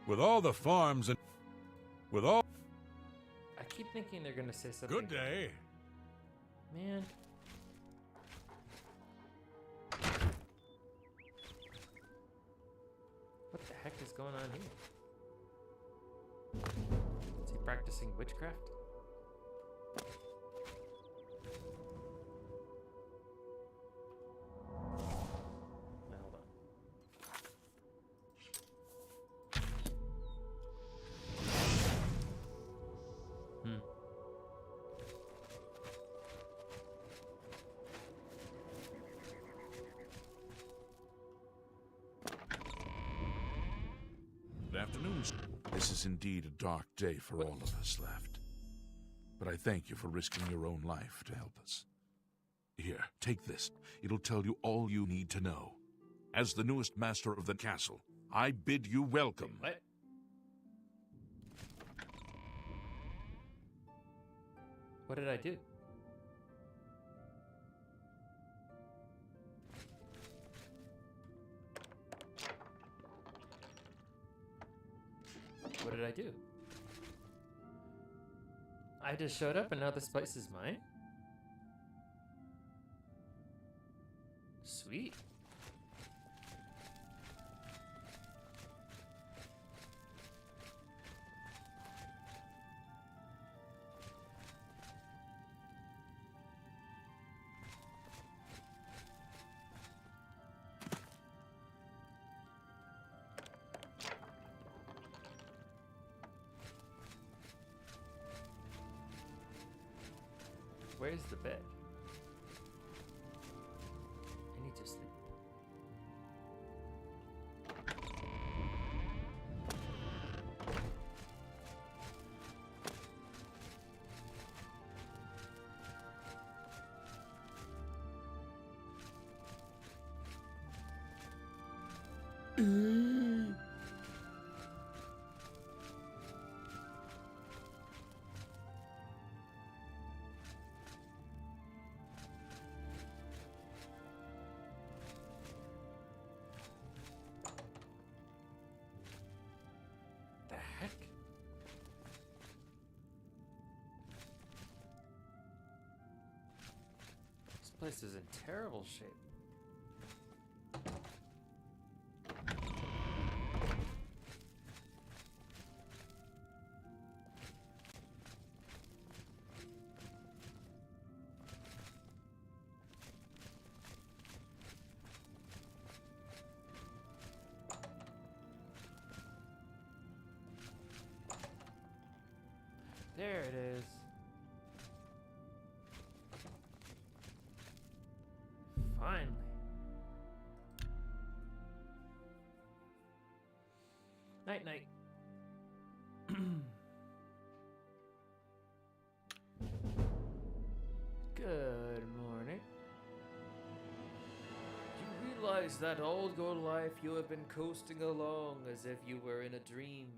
S4: With all the farms and... With all...
S1: I keep thinking they're gonna say something.
S4: Good day.
S1: Man. What the heck is going on here? Is he practicing witchcraft? Now, hold on.
S4: Good afternoon. This is indeed a dark day for all of us left. But I thank you for risking your own life to help us. Here, take this. It'll tell you all you need to know. As the newest master of the castle, I bid you welcome.
S1: What? What did I do? What did I do? I just showed up and now this place is mine? Sweet. Where's the bed? I need to sleep. The heck? place is in terrible shape. There it is. Finally. Night night. Good morning. You realize that all your life you have been coasting along as if you were in a dream.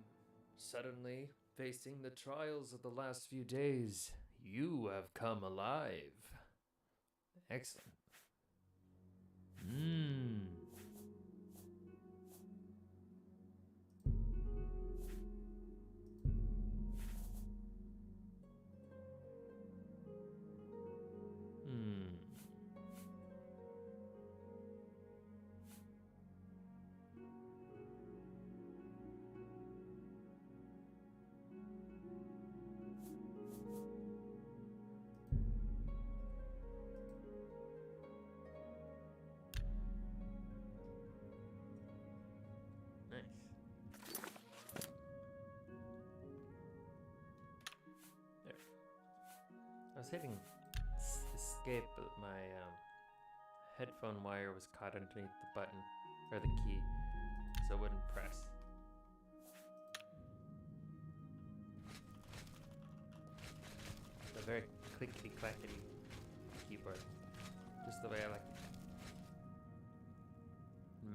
S1: Suddenly, facing the trials of the last few days, you have come alive. Excellent. Mmm. Nice. There. I was hitting escape, but my headphone wire was caught underneath the button, or the key, so it wouldn't press. It's a very clickety-clackety keyboard. Just the way I like it.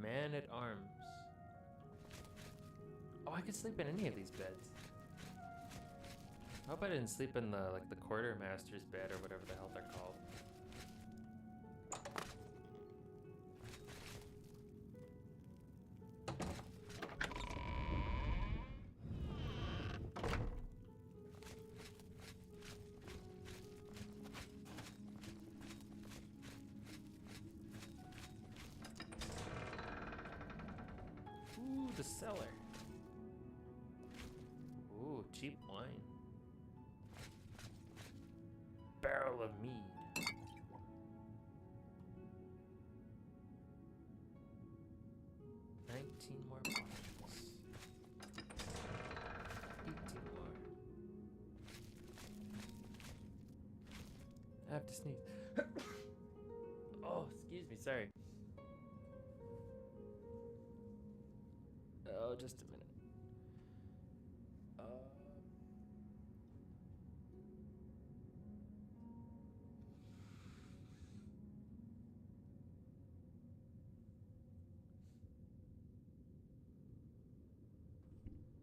S1: Man at Arms. Oh, I could sleep in any of these beds. I hope I didn't sleep in the quartermaster's bed or whatever the hell they're called. Ooh, the cellar. Ooh, cheap wine. Barrel of mead. More bottles. 18 more. I have to sneeze. Oh, excuse me, sorry. Oh, just a minute.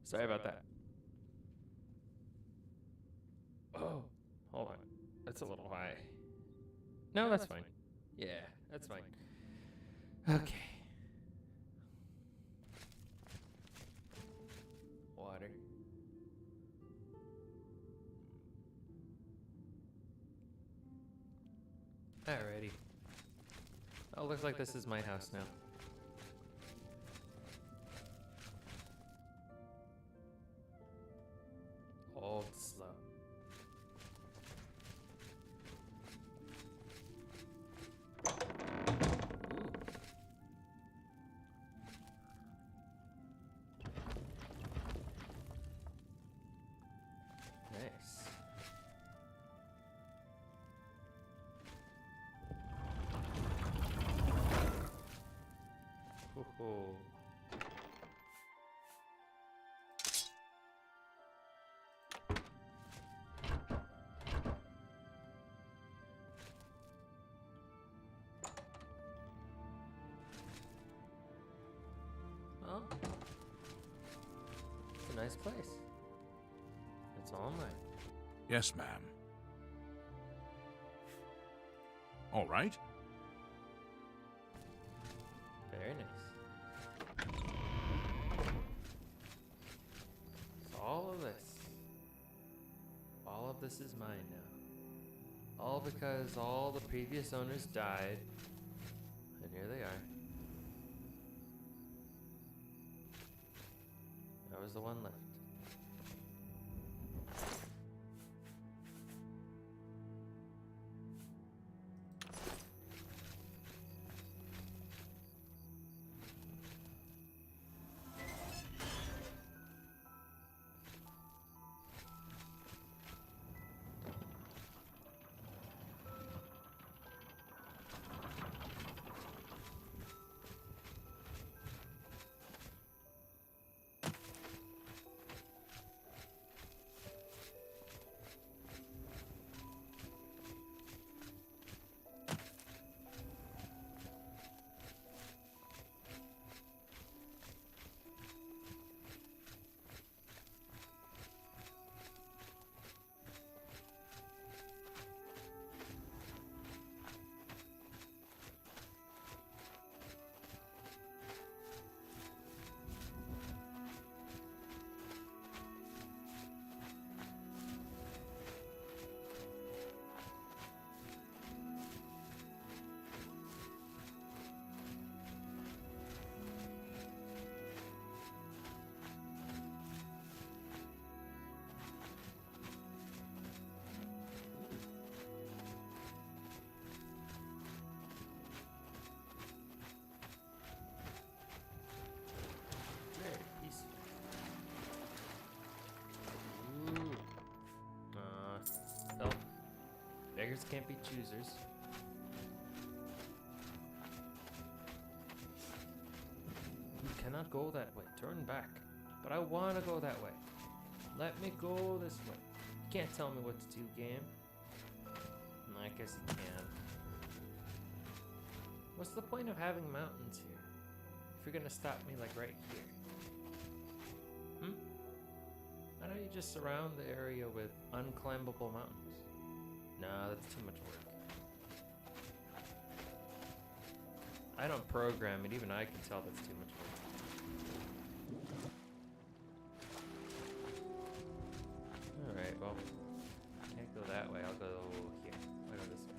S1: Sorry about that. Oh, hold on. That's a little high. No, that's fine. Yeah, that's fine. Okay. Water. Alrighty. Oh, looks like this is my house now. Hold slow. Ooh. Nice. Ho-ho. Well, it's a nice place. It's all mine.
S4: Yes, ma'am. All right.
S1: Very nice. So all of this is mine now. All because all the previous owners died. And here they are. I was the one left. Very peaceful. Ooh. Well, beggars can't be choosers. You cannot go that way. Turn back. But I want to go that way. Let me go this way. You can't tell me what to do, game. I guess you can. What's the point of having mountains here? If you're gonna stop me like right here. Why don't you just surround the area with unclimbable mountains? Nah, that's too much work. I don't program it, even I can tell that's too much work. Alright, well, can't go that way, I'll go here. I'll go this way.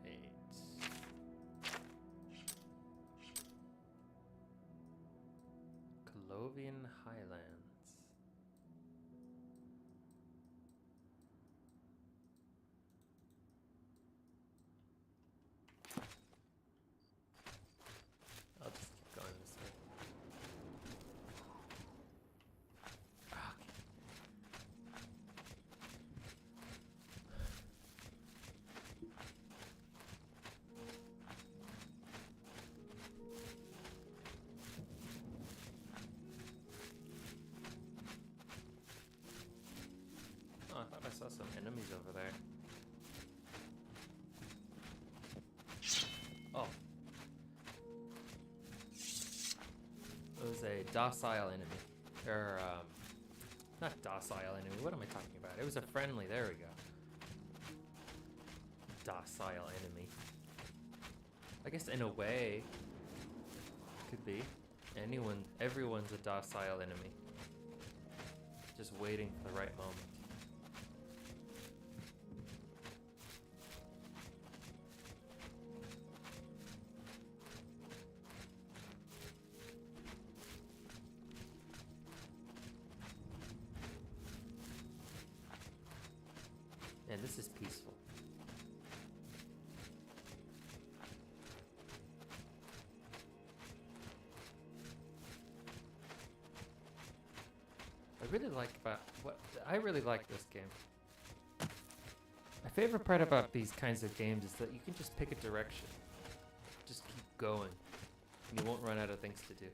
S1: 8. Oblivion Highlands. I'll just keep going this way. Okay. Oh, I thought I saw some enemies over there. Oh. It was a docile enemy. Or, not docile enemy. What am I talking about? It was a friendly. There we go. Docile enemy. I guess in a way, could be. Everyone's a docile enemy. Just waiting for the right moment. And this is peaceful. I really like this game. My favorite part about these kinds of games is that you can just pick a direction. Just keep going. And you won't run out of things to do.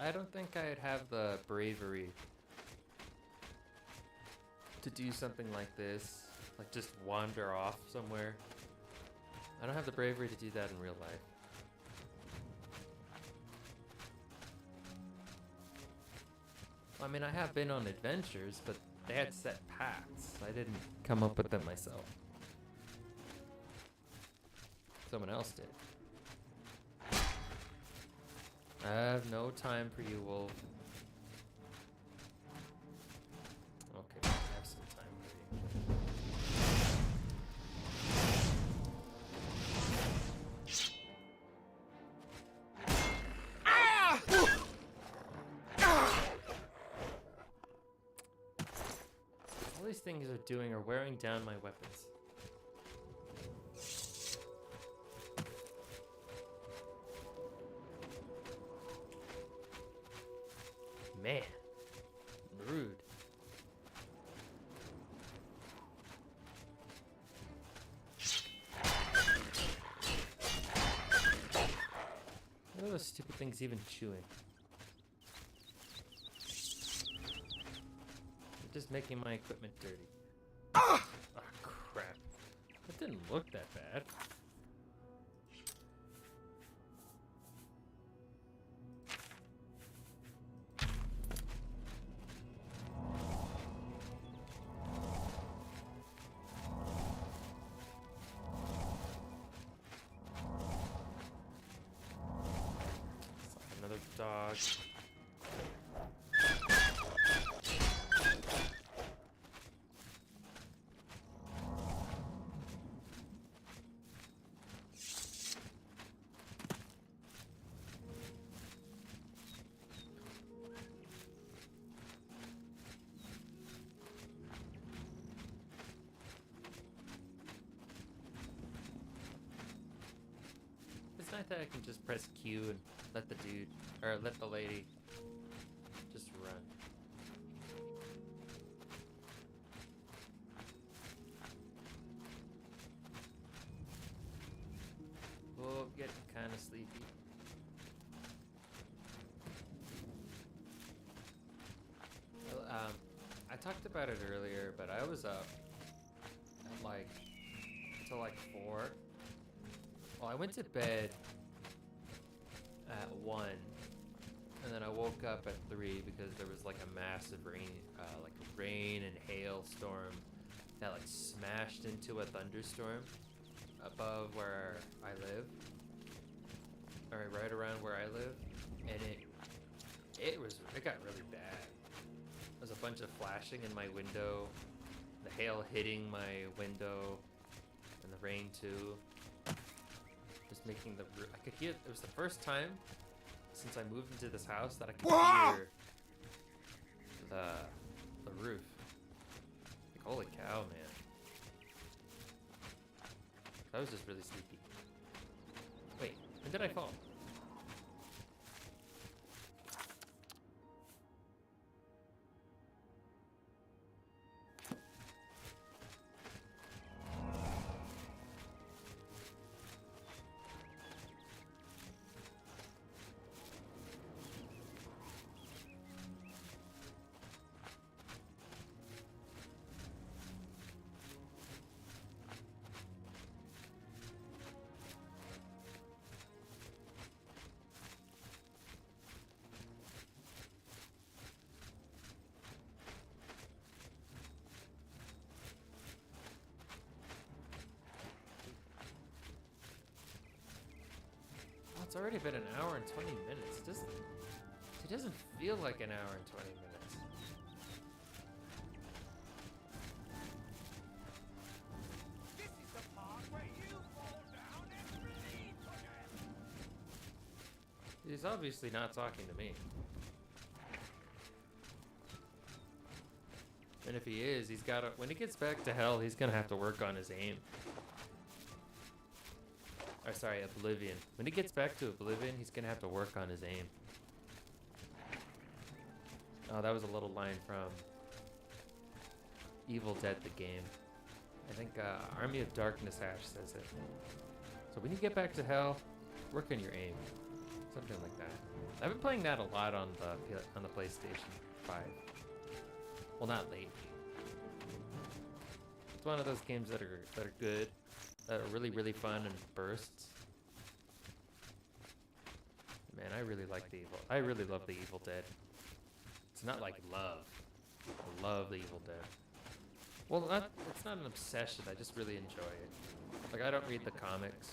S1: I don't think I'd have the bravery to do something like this, like just wander off somewhere. I don't have the bravery to do that in real life. I mean, I have been on adventures, but they had set paths. I didn't come up with them myself. Someone else did. I have no time for you, Wolf. Okay, I have some time for you. All these things are doing are wearing down my weapons. Man, rude. What are those stupid things even chewing? They're just making my equipment dirty. Oh, crap. That didn't look that bad. Another dog. It's nice that I can just press Q and let the dude, or let the lady just run. Oh, I'm getting kind of sleepy. Well, I talked about it earlier, but I was up at like until like 4. Well, I went to bed at 1, and then I woke up at 3 because there was like a massive rain and hailstorm that like smashed into a thunderstorm above where I live, or right around where I live, and it got really bad. There's a bunch of flashing in my window, the hail hitting my window, and the rain too. Just making I could hear, it was the first time since I moved into this house that I could hear the roof. Like, holy cow, man. I was just really sleepy. Wait, when did I fall? It's already been an hour and 20 minutes. It doesn't feel like an hour and 20 minutes.
S5: This is the part where you fall down and bleed to death.
S1: He's obviously not talking to me. And if he is, when he gets back to hell, he's gonna have to work on his aim. Or sorry, Oblivion. When he gets back to Oblivion, he's gonna have to work on his aim. Oh, that was a little line from Evil Dead the game. I think Army of Darkness Ash says it. So when you get back to hell, work on your aim. Something like that. I've been playing that a lot on the PlayStation 5. Well, not lately. It's one of those games that are good. That are really, really fun and bursts. Man, I really love the Evil Dead. It's not like love. I love The Evil Dead. Well, it's not an obsession. I just really enjoy it. Like, I don't read the comics.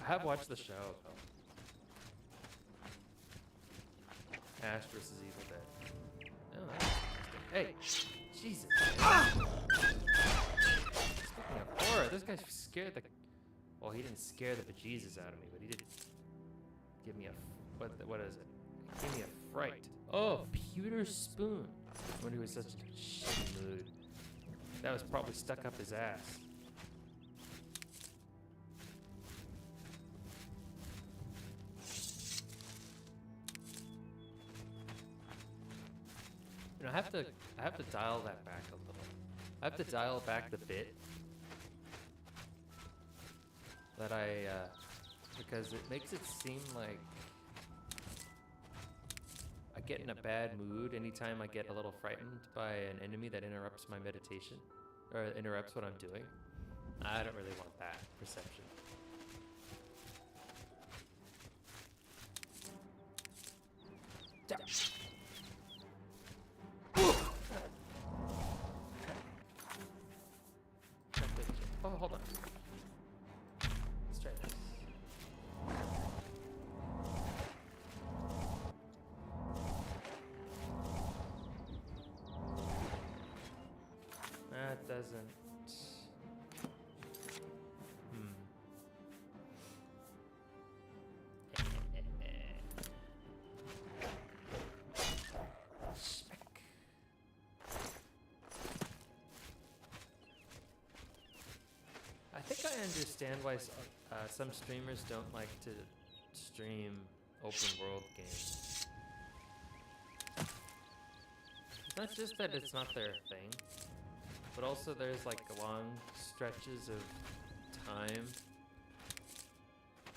S1: I have watched the show, though. Ash vs. Evil Dead. Oh, that's interesting. Hey! Jesus. Speaking of horror, this guy scared the... Well, he didn't scare the bejesus out of me, but he did give me a... What is it? Give me a fright. Oh, pewter spoon. I wonder who was such a shitty mood. That was probably stuck up his ass. You know, I have to dial that back a little. I have to dial back the bit that because it makes it seem like I get in a bad mood anytime I get a little frightened by an enemy that interrupts my meditation or interrupts what I'm doing. I don't really want that perception. Oh, hold on. Let's try this. That doesn't... I think I understand why some streamers don't like to stream open world games. It's not just that it's not their thing, but also there's like long stretches of time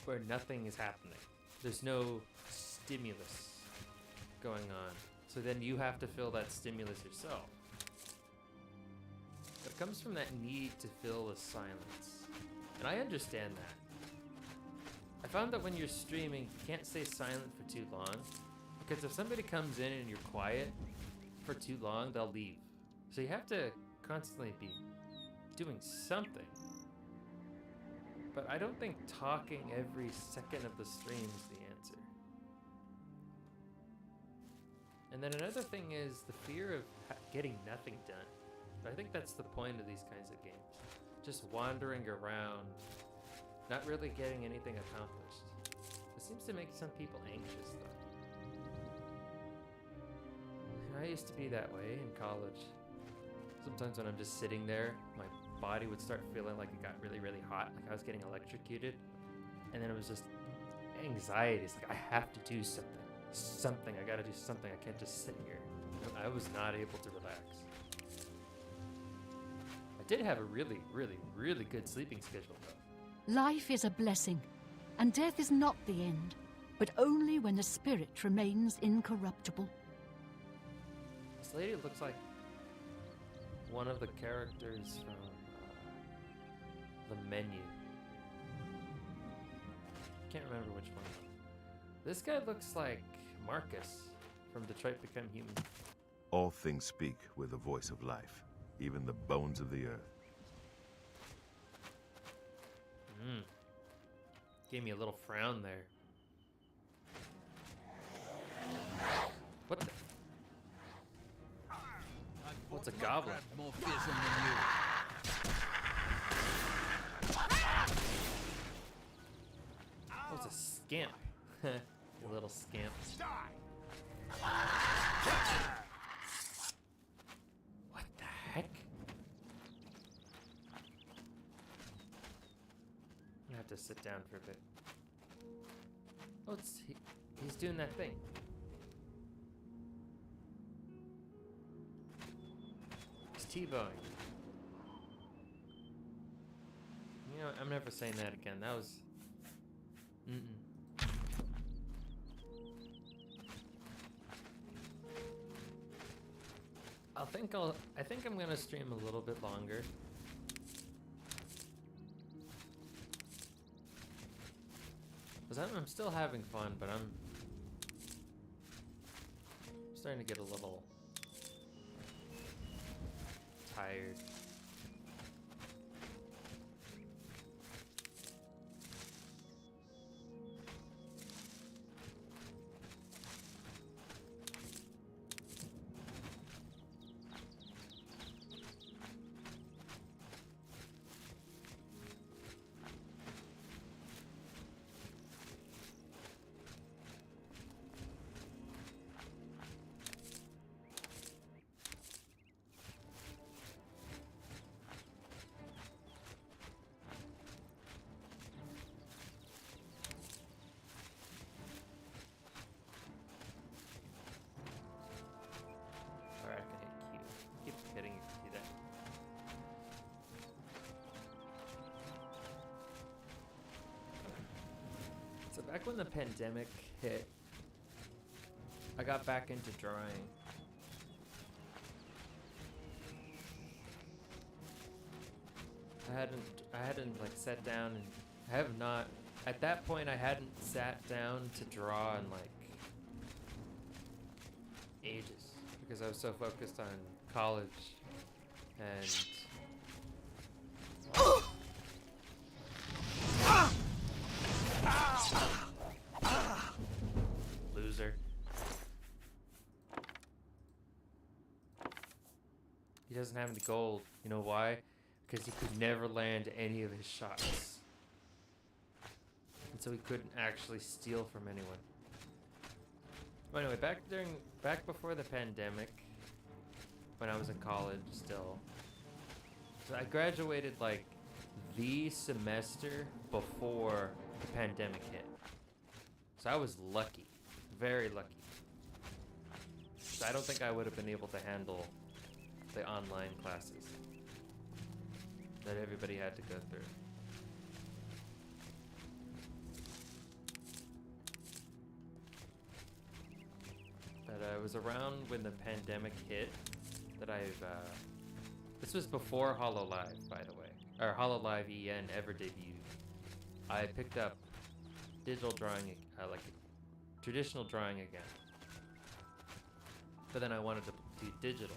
S1: where nothing is happening. There's no stimulus going on. So then you have to fill that stimulus yourself. It comes from that need to fill the silence. And I understand that. I found that when you're streaming, you can't stay silent for too long. Because if somebody comes in and you're quiet for too long, they'll leave. So you have to constantly be doing something. But I don't think talking every second of the stream is the answer. And then another thing is the fear of getting nothing done. But I think that's the point of these kinds of games. Just wandering around, not really getting anything accomplished. It seems to make some people anxious, though. And I used to be that way in college. Sometimes when I'm just sitting there, my body would start feeling like it got really, really hot, like I was getting electrocuted. And then it was just anxiety. It's like, I have to do something. I gotta do something. I can't just sit here. I was not able to relax. I did have a really, really, really good sleeping schedule, though.
S6: Life is a blessing, and death is not the end, but only when the spirit remains incorruptible.
S1: This lady looks like one of the characters from the menu. Can't remember which one. This guy looks like Marcus from Detroit Become Human.
S7: All things speak with the voice of life, even the bones of the earth.
S1: Gave me a little frown there. What the? What's a goblin?
S2: More fearsome than you.
S1: What's a scamp? You little scamp. What the heck? I have to sit down for a bit. Oh, he's doing that thing. He's T-bowing. You know, I'm never saying that again. That was... I think I'm gonna stream a little bit longer. Cause I'm still having fun, but I'm starting to get a little tired. Alright, I can hit Q. Keep hitting Q there. So back when the pandemic hit, I got back into drawing. I hadn't like sat down and I have not at that point I hadn't sat down to draw in like ages because I was so focused on college and loser. He doesn't have any gold. You know why? Because he could never land any of his shots. And so he couldn't actually steal from anyone. But anyway, back before the pandemic, when I was in college still. So I graduated like the semester before the pandemic hit. So I was lucky, very lucky. So I don't think I would have been able to handle the online classes that everybody had to go through. But it was around when the pandemic hit that this was before HoloLive, by the way, or HoloLive EN ever debuted. I picked up digital drawing, like traditional drawing again. But then I wanted to do digital.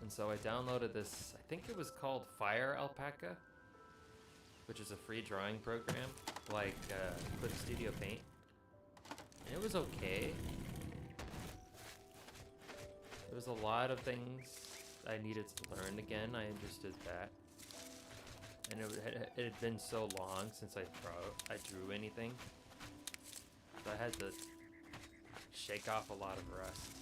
S1: And so I downloaded this, I think it was called Fire Alpaca, which is a free drawing program, like Clip Studio Paint. And it was okay. There was a lot of things I needed to learn again. I understood that. And it had been so long since I drew anything. So I had to shake off a lot of rust.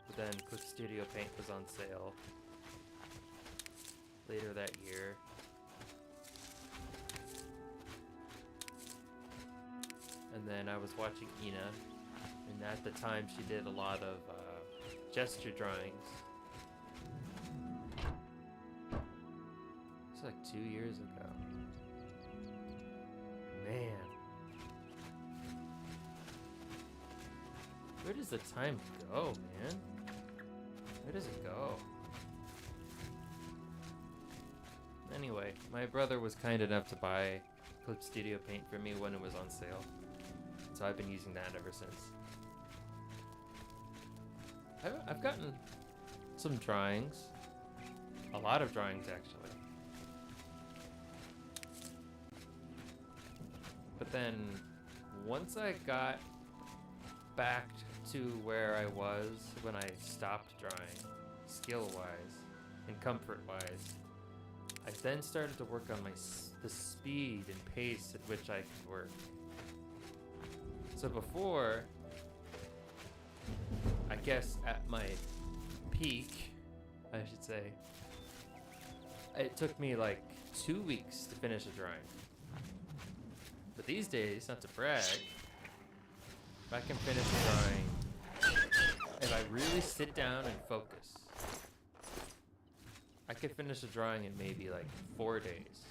S1: But then Clip Studio Paint was on sale later that year. And then I was watching Ina, and at the time she did a lot of gesture drawings. It's like 2 years ago. Man. Where does the time go, man? Where does it go? Anyway, my brother was kind enough to buy Clip Studio Paint for me when it was on sale. So I've been using that ever since. I've gotten some drawings. A lot of drawings, actually. But then, once I got back to where I was when I stopped drawing, skill-wise and comfort-wise, I then started to work on the speed and pace at which I could work. So before, I guess at my peak, I should say, it took me like 2 weeks to finish a drawing. But these days, not to brag, if I can finish a drawing, if I really sit down and focus, I could finish a drawing in maybe like 4 days.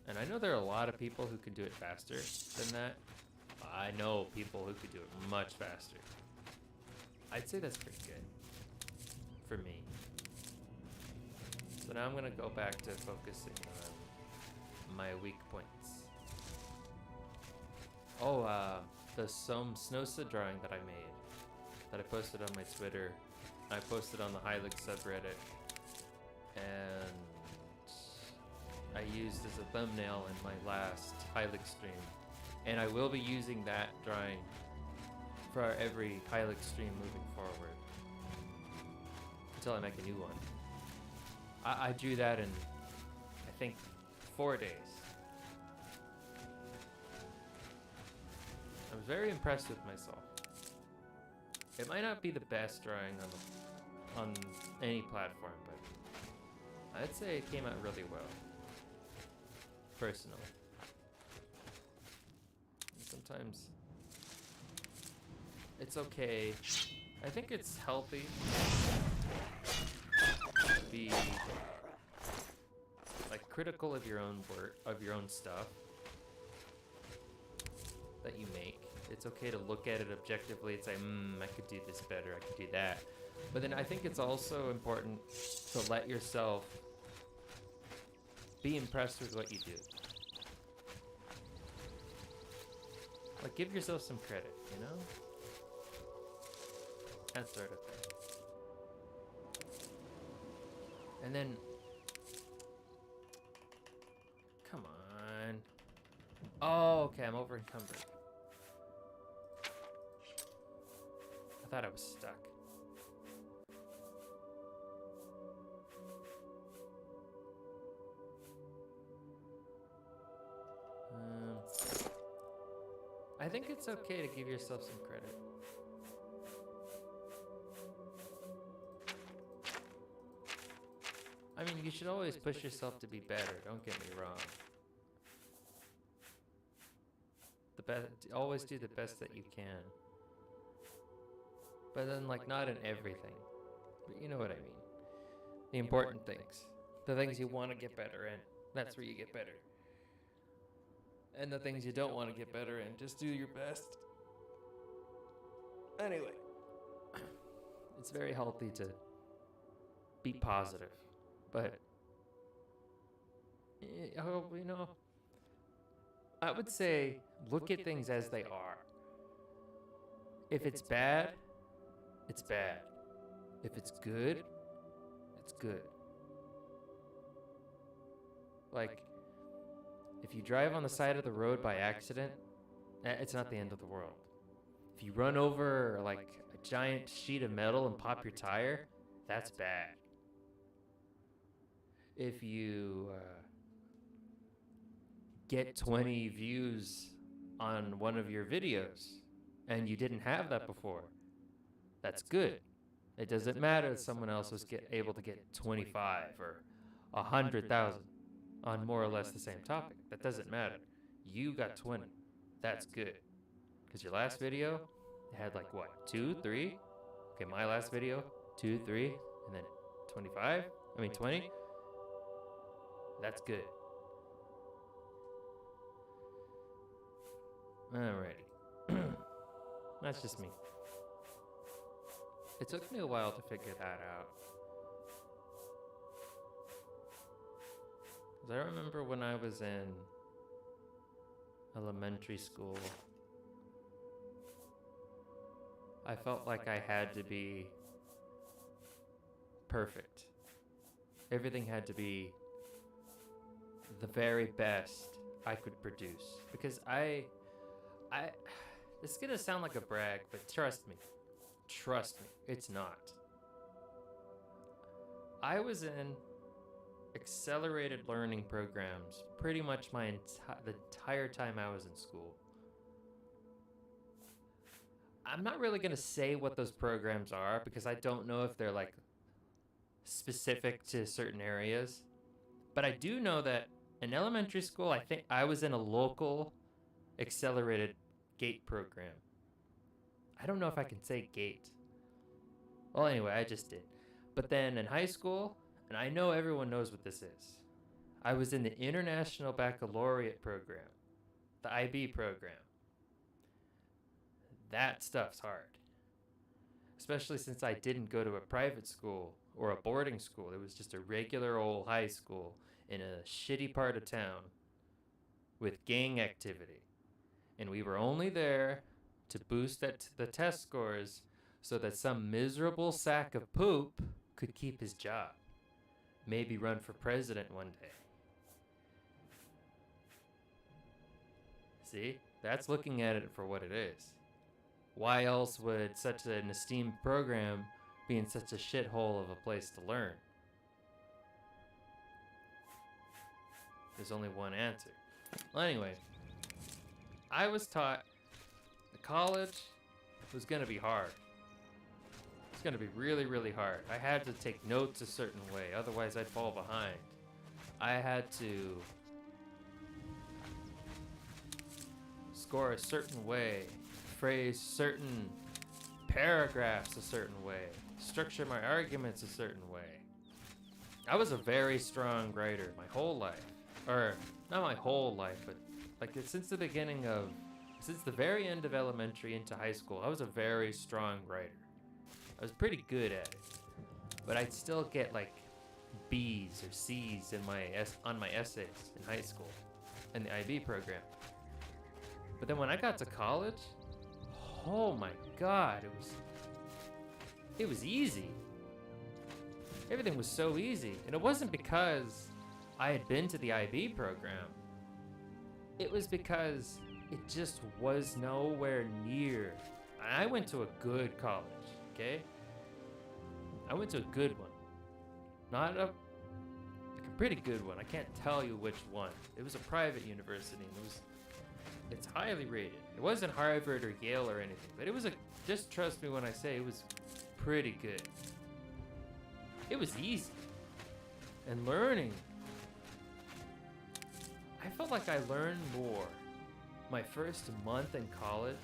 S1: And I know there are a lot of people who can do it faster than that. I know people who could do it much faster. I'd say that's pretty good for me. So now I'm gonna go back to focusing on my weak points. Oh, the Snosa drawing that I made. that I posted on my Twitter. I posted on the Hilux subreddit, and I used as a thumbnail in my last Hilux stream. And I will be using that drawing for every Hilux stream moving forward until I make a new one. I drew that in, I think, 4 days. I was very impressed with myself. It might not be the best drawing on any platform, but I'd say it came out really well, personally. And sometimes it's okay. I think it's healthy to be like critical of your own work, of your own stuff that you make. It's okay to look at it objectively and say, I could do this better, I could do that. But then I think it's also important to let yourself be impressed with what you do. Like, give yourself some credit, you know? That sort of thing. And then, come on. Oh, okay, I'm over encumbered. I thought I was stuck. I think it's okay to give yourself some credit. I mean, you should always push yourself to be better, don't get me wrong. Always do the best that you can. But then, like, not in everything. But you know what I mean. The important things. The things you want to get better in. That's where you get better. And the things you don't want to get better in, just do your best. Anyway. It's very healthy to be positive. But, you know, I would say look at things as they are. If it's bad, it's bad. If it's good, it's good. Like, if you drive on the side of the road by accident, it's not the end of the world. If you run over, like, a giant sheet of metal and pop your tire, that's bad. If you get 20 views on one of your videos and you didn't have that before, that's good. It doesn't matter if someone else was able to get 25 or 100,000 on more or less the same topic. That doesn't matter. You got 20. That's good. Because your last video had like what, 2, 3? Okay, my last video, 2, 3, and then 20. That's good. Alrighty. That's just me. It took me a while to figure that out. 'Cause I remember when I was in elementary school, I felt like I had to be perfect. Everything had to be the very best I could produce. Because this is gonna sound like a brag, but trust me, it's not. I was in accelerated learning programs pretty much the entire time I was in school. I'm not really gonna say what those programs are because I don't know if they're like specific to certain areas. But I do know that in elementary school, I think I was in a local accelerated GATE program. I don't know if I can say GATE. Well, anyway, I just did. But then in high school, and I know everyone knows what this is, I was in the International Baccalaureate program, the IB program. That stuff's hard. Especially since I didn't go to a private school or a boarding school. It was just a regular old high school in a shitty part of town with gang activity. And we were only there to boost the test scores so that some miserable sack of poop could keep his job. Maybe run for president one day. See? That's looking at it for what it is. Why else would such an esteemed program be in such a shithole of a place to learn? There's only one answer. Well, anyway, I was taught that college was going to be hard. It's going to be really, really hard. I had to take notes a certain way, otherwise I'd fall behind. I had to score a certain way, phrase certain paragraphs a certain way, structure my arguments a certain way. I was a very strong writer my whole life. Or, not my whole life, but like since the very end of elementary into high school, I was a very strong writer. I was pretty good at it. But I'd still get like B's or C's on my essays in high school, in the IB program. But then when I got to college, oh my God, it was easy. Everything was so easy. And it wasn't because I had been to the IB program. It was because it just was nowhere near. I went to a good college, okay? I went to a good one. Not a pretty good one. I can't tell you which one. It was a private university, and it's highly rated. It wasn't Harvard or Yale or anything, but it was just trust me when I say it was pretty good. It was easy. And learning, I felt like I learned more my first month in college.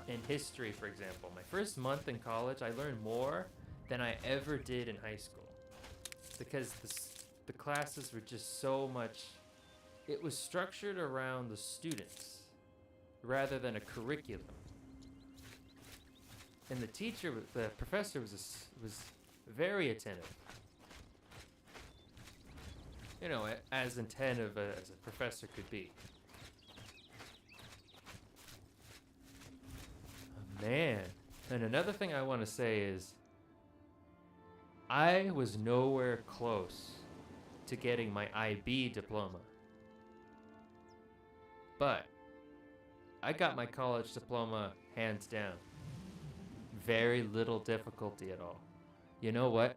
S1: In history, for example, my first month in college, I learned more than I ever did in high school. Because the classes were just so much, it was structured around the students rather than a curriculum. And the professor was very attentive. You know, as attentive as a professor could be. Man, and another thing I want to say is I was nowhere close to getting my IB diploma. But I got my college diploma hands down. Very little difficulty at all. You know what?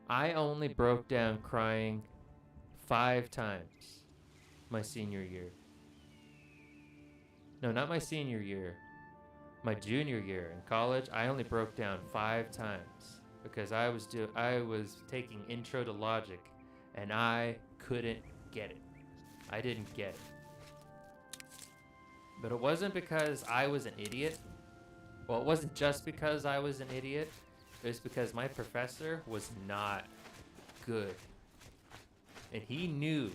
S1: I only broke down crying 5 times my senior year. No, not my senior year. My junior year in college, I only broke down 5 times because I was taking intro to logic and I couldn't get it. I didn't get it. But it wasn't because I was an idiot. Well, it wasn't just because I was an idiot. It was because my professor was not good. And he knew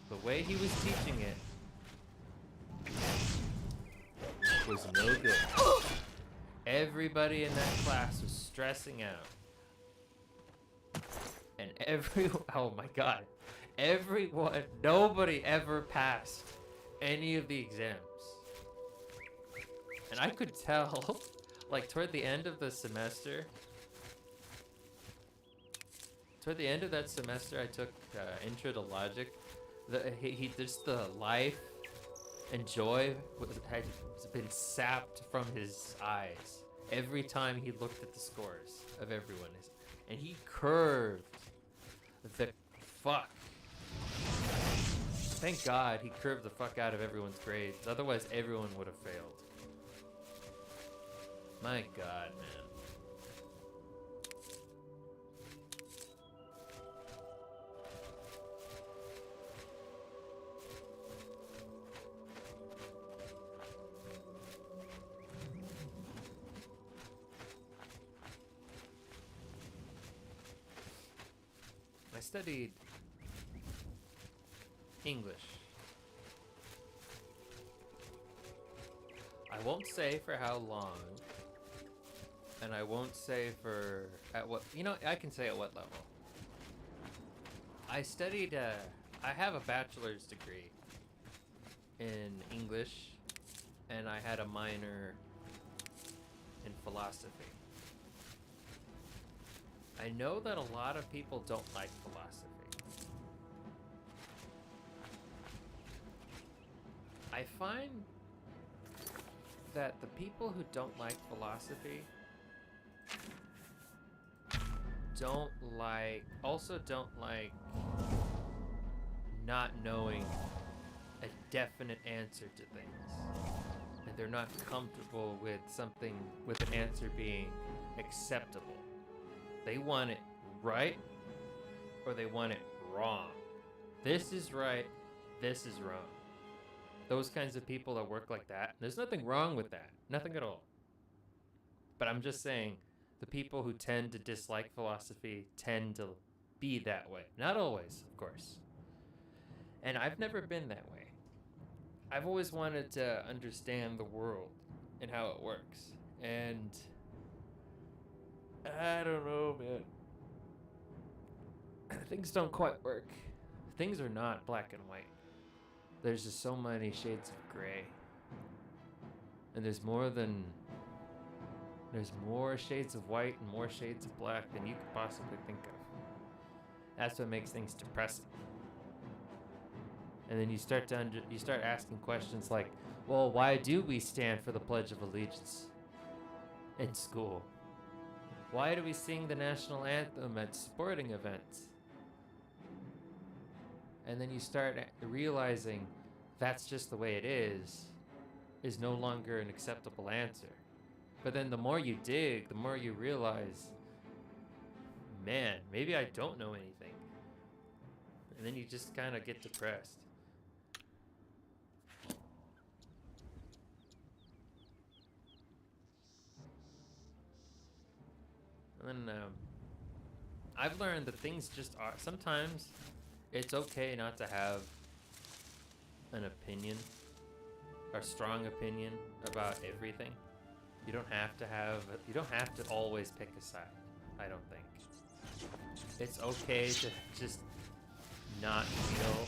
S1: the way he was teaching it was no good. Everybody in that class was stressing out. And oh my God, nobody ever passed any of the exams. And I could tell, like toward the end of the semester, I took Intro to Logic. Just the life and joy had been sapped from his eyes every time he looked at the scores of everyone. And he curved the fuck. Thank God he curved the fuck out of everyone's grades. Otherwise, everyone would have failed. My God, man. I studied English. I won't say for how long, and I won't say at what, I can say at what level. I studied, I have a bachelor's degree in English, and I had a minor in philosophy. I know that a lot of people don't like philosophy. I find that the people who don't like philosophy don't like not knowing a definite answer to things. And they're not comfortable with an answer being acceptable. They want it right or they want it wrong. This is right, this is wrong. Those kinds of people that work like that, there's nothing wrong with that. Nothing at all. But I'm just saying, the people who tend to dislike philosophy tend to be that way. Not always, of course. And I've never been that way. I've always wanted to understand the world and how it works. And I don't know, man. Things don't quite work. Things are not black and white. There's just so many shades of gray. And there's more shades of white and more shades of black than you could possibly think of. That's what makes things depressing. And then you start asking questions like, well, why do we stand for the Pledge of Allegiance in school? Why do we sing the national anthem at sporting events? And then you start realizing that's just the way it is no longer an acceptable answer. But then the more you dig, the more you realize, man, maybe I don't know anything. And then you just kind of get depressed. And then I've learned that things just are. Sometimes it's okay not to have an opinion, a strong opinion about everything. You don't have to always pick a side, I don't think. It's okay to just not feel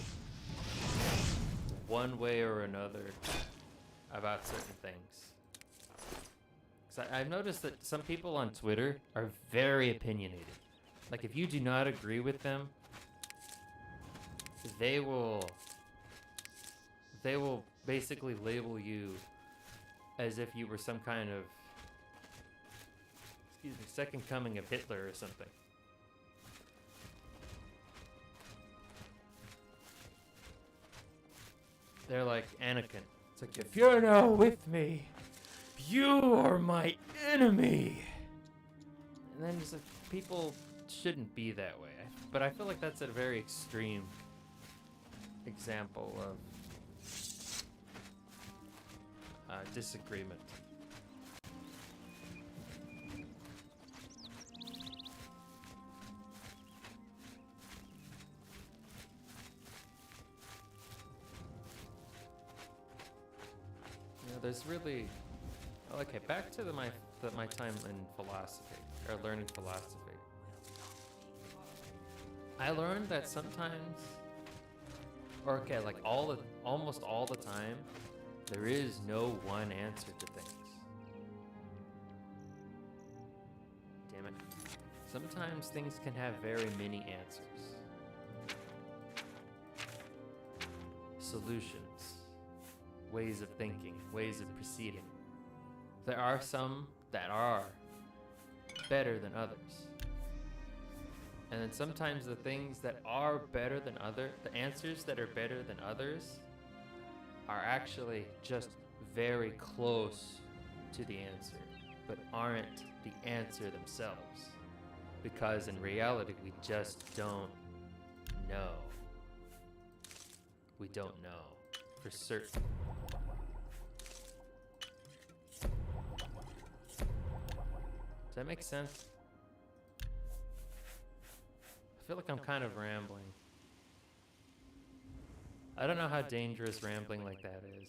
S1: one way or another about certain things. I've noticed that some people on Twitter are very opinionated. Like, if you do not agree with them, they will basically label you as if you were some kind of, second coming of Hitler or something. They're like Anakin. It's like, if you're not with me, you are my enemy. And then it's like, people shouldn't be that way. But I feel like that's a very extreme example of disagreement. There's really... Okay, back to my time in philosophy, or learning philosophy. I learned that sometimes, almost all the time, there is no one answer to things. Damn it. Sometimes things can have very many answers. Solutions. Ways of thinking. Ways of proceeding. There are some that are better than others. And then sometimes the things that are better than the answers that are better than others are actually just very close to the answer, but aren't the answer themselves. Because in reality, we just don't know. We don't know for certain. Does that make sense? I feel like I'm kind of rambling. I don't know how dangerous rambling like that is.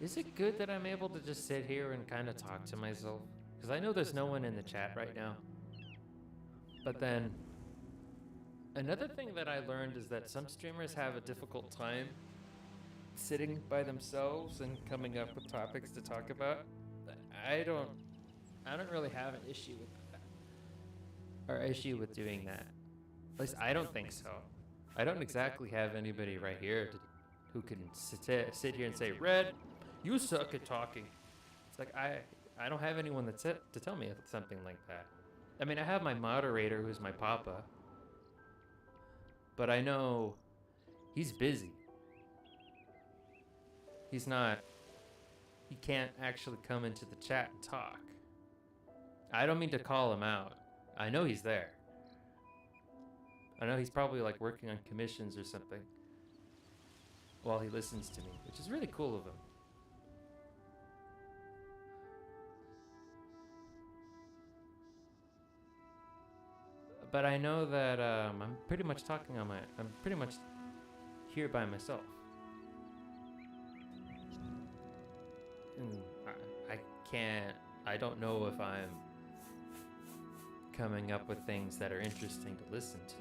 S1: Is it good that I'm able to just sit here and kind of talk to myself? Because I know there's no one in the chat right now. But then, another thing that I learned is that some streamers have a difficult time sitting by themselves and coming up with topics to talk about. I don't really have an issue with that. Or issue with doing that. At least I don't think so. I don't exactly have anybody right here who can sit here and say, Red, you suck at talking. It's like, I don't have anyone to tell me something like that. I mean, I have my moderator, who's my papa. But I know he's busy. He can't actually come into the chat and talk. I don't mean to call him out. I know he's there. I know he's probably like working on commissions or something while he listens to me, which is really cool of him. But I know that I'm pretty much here by myself. And I don't know if I'm coming up with things that are interesting to listen to.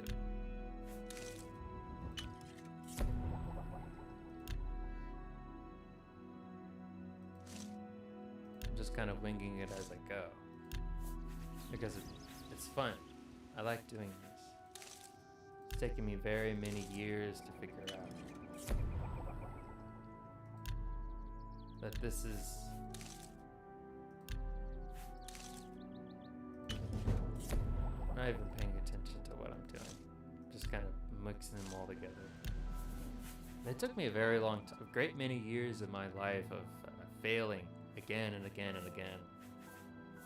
S1: I'm just kind of winging it as I go. Because it's fun. I like doing this. It's taken me very many years to figure out that this is not even paying attention to what I'm doing. Just kind of mixing them all together. And it took me a very long time, a great many years of my life of failing again and again and again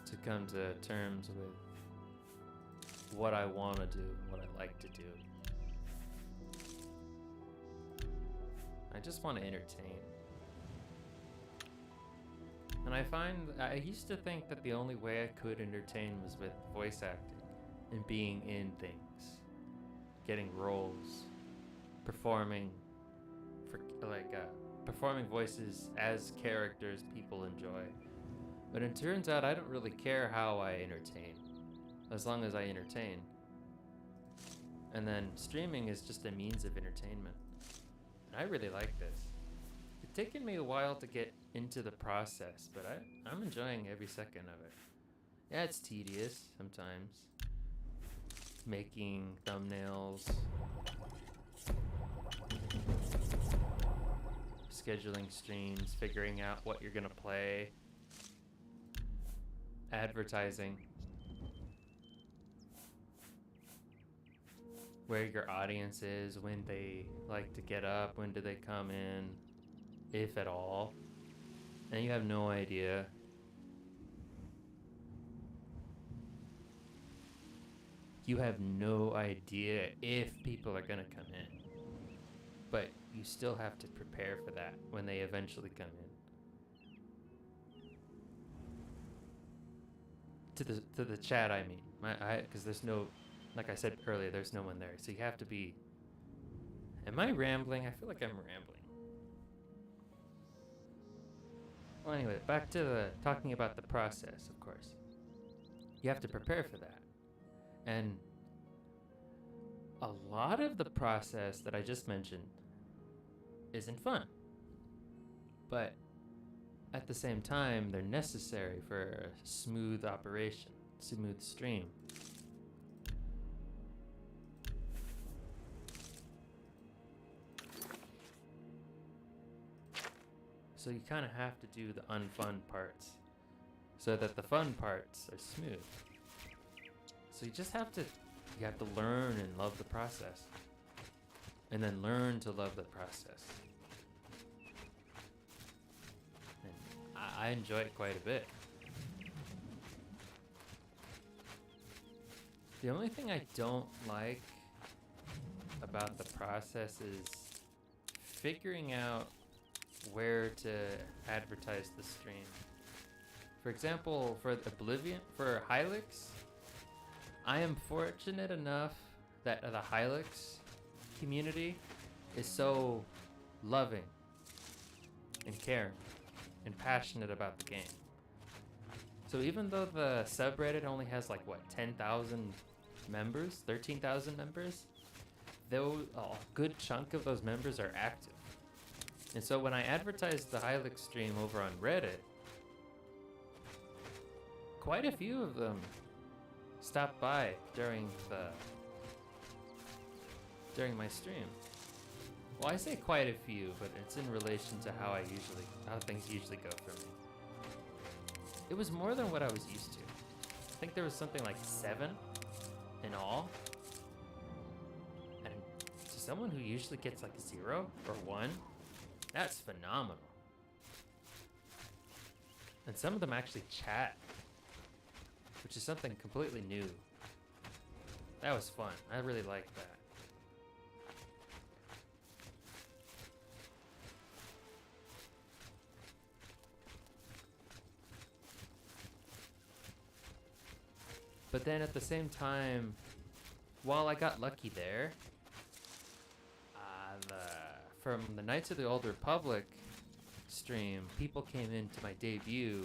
S1: to come to terms with what I want to do, what I like to do. I just want to entertain. And I used to think that the only way I could entertain was with voice acting and being in things, getting roles, performing voices as characters people enjoy. But it turns out I don't really care how I entertain, as long as I entertain. And then streaming is just a means of entertainment. And I really like this. It's taken me a while to get into the process, but I'm enjoying every second of it. Yeah, it's tedious sometimes. Making thumbnails, scheduling streams, figuring out what you're gonna play, advertising, where your audience is, when they like to get up, when do they come in, if at all, and you have no idea. You have no idea if people are gonna come in, but you still have to prepare for that when they eventually come in. To the chat, I mean, because there's no, like I said earlier, there's no one there, so you have to be. Am I rambling? I feel like I'm rambling. Well, anyway, back to talking about the process, of course. You have to prepare for that. And a lot of the process that I just mentioned isn't fun. But at the same time, they're necessary for a smooth operation, smooth stream. So you kind of have to do the unfun parts so that the fun parts are smooth. So you have to learn and love the process. And then learn to love the process. And I enjoy it quite a bit. The only thing I don't like about the process is figuring out where to advertise the stream. For example, for Oblivion, for Hylix, I am fortunate enough that the Hylix community is so loving and caring. and passionate about the game. So even though the subreddit only has like what, 10,000 members, 13,000 members, though a good chunk of those members are active. And so when I advertised the Hylix stream over on Reddit, quite a few of them stopped by during my stream. Well, I say quite a few, but it's in relation to how things usually go for me. It was more than what I was used to. I think there was something like 7 in all. And to someone who usually gets like 0 or 1, that's phenomenal. And some of them actually chat, which is something completely new. That was fun. I really liked that. But then at the same time, while I got lucky there, from the Knights of the Old Republic stream, people came into my debut,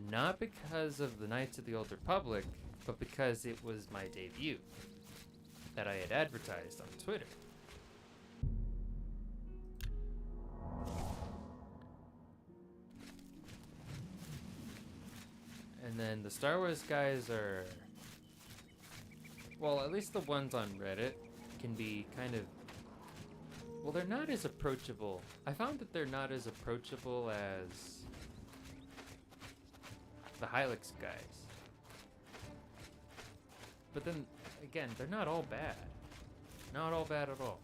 S1: not because of the Knights of the Old Republic, but because it was my debut that I had advertised on Twitter. And then the Star Wars guys are, well, at least the ones on Reddit can be kind of, well, they're not as approachable. I found that they're not as approachable as the Hylix guys. But then, again, they're not all bad. Not all bad at all.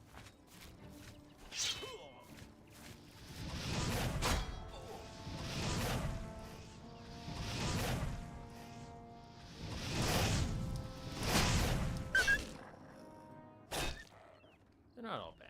S1: They're not all bad.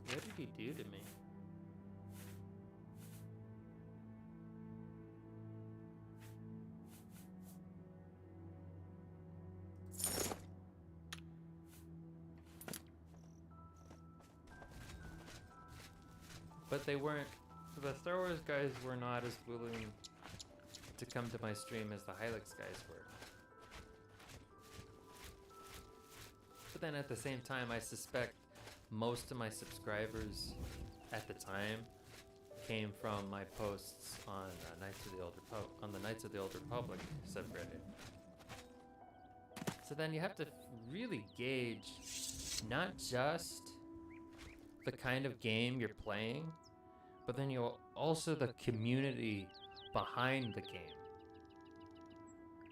S1: What did he do to me? But they weren't, the Star Wars guys were not as willing to come to my stream as the Hylix guys were. But then at the same time, I suspect most of my subscribers at the time came from my posts on Knights of the Old Republic subreddit. So then you have to really gauge not just the kind of game you're playing, but then also the community behind the game.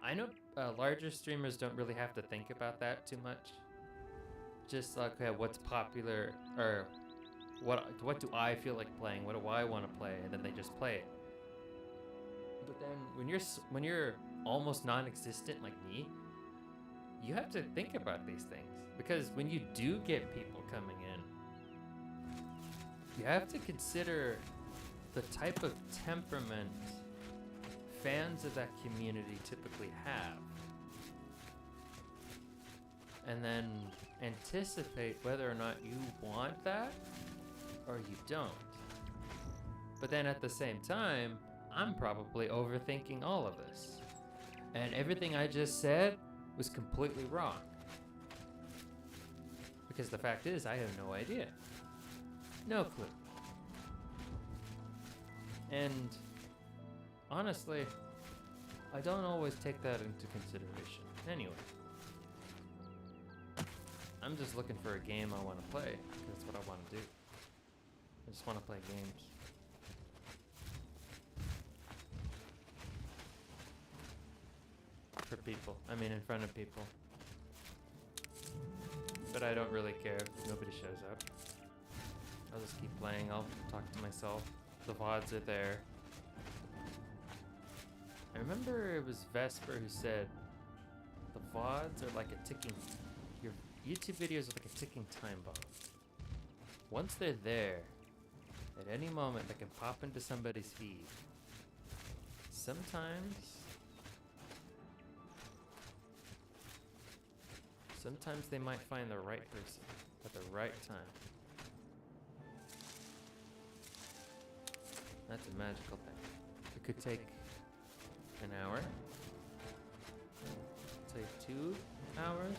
S1: I know larger streamers don't really have to think about that too much. Just like, okay, what's popular, or what do I feel like playing? What do I want to play? And then they just play it. But then when you're almost non-existent like me, you have to think about these things, because when you do get people coming in, you have to consider the type of temperament fans of that community typically have, and then anticipate whether or not you want that or you don't. But then at the same time, I'm probably overthinking all of this, and everything I just said was completely wrong, because the fact is I have no idea. No clue. And honestly, I don't always take that into consideration. Anyway, I'm just looking for a game I want to play. That's what I want to do. I just want to play games. For people. I mean, in front of people. But I don't really care if nobody shows up. I'll just keep playing. I'll talk to myself. The VODs are there. I remember it was Vesper who said the VODs are like a ticking... Your YouTube videos are like a ticking time bomb. Once they're there, At any moment, that can pop into somebody's feed. Sometimes they might find the right person at the right time. That's a magical thing. It could take an hour. Take 2 hours.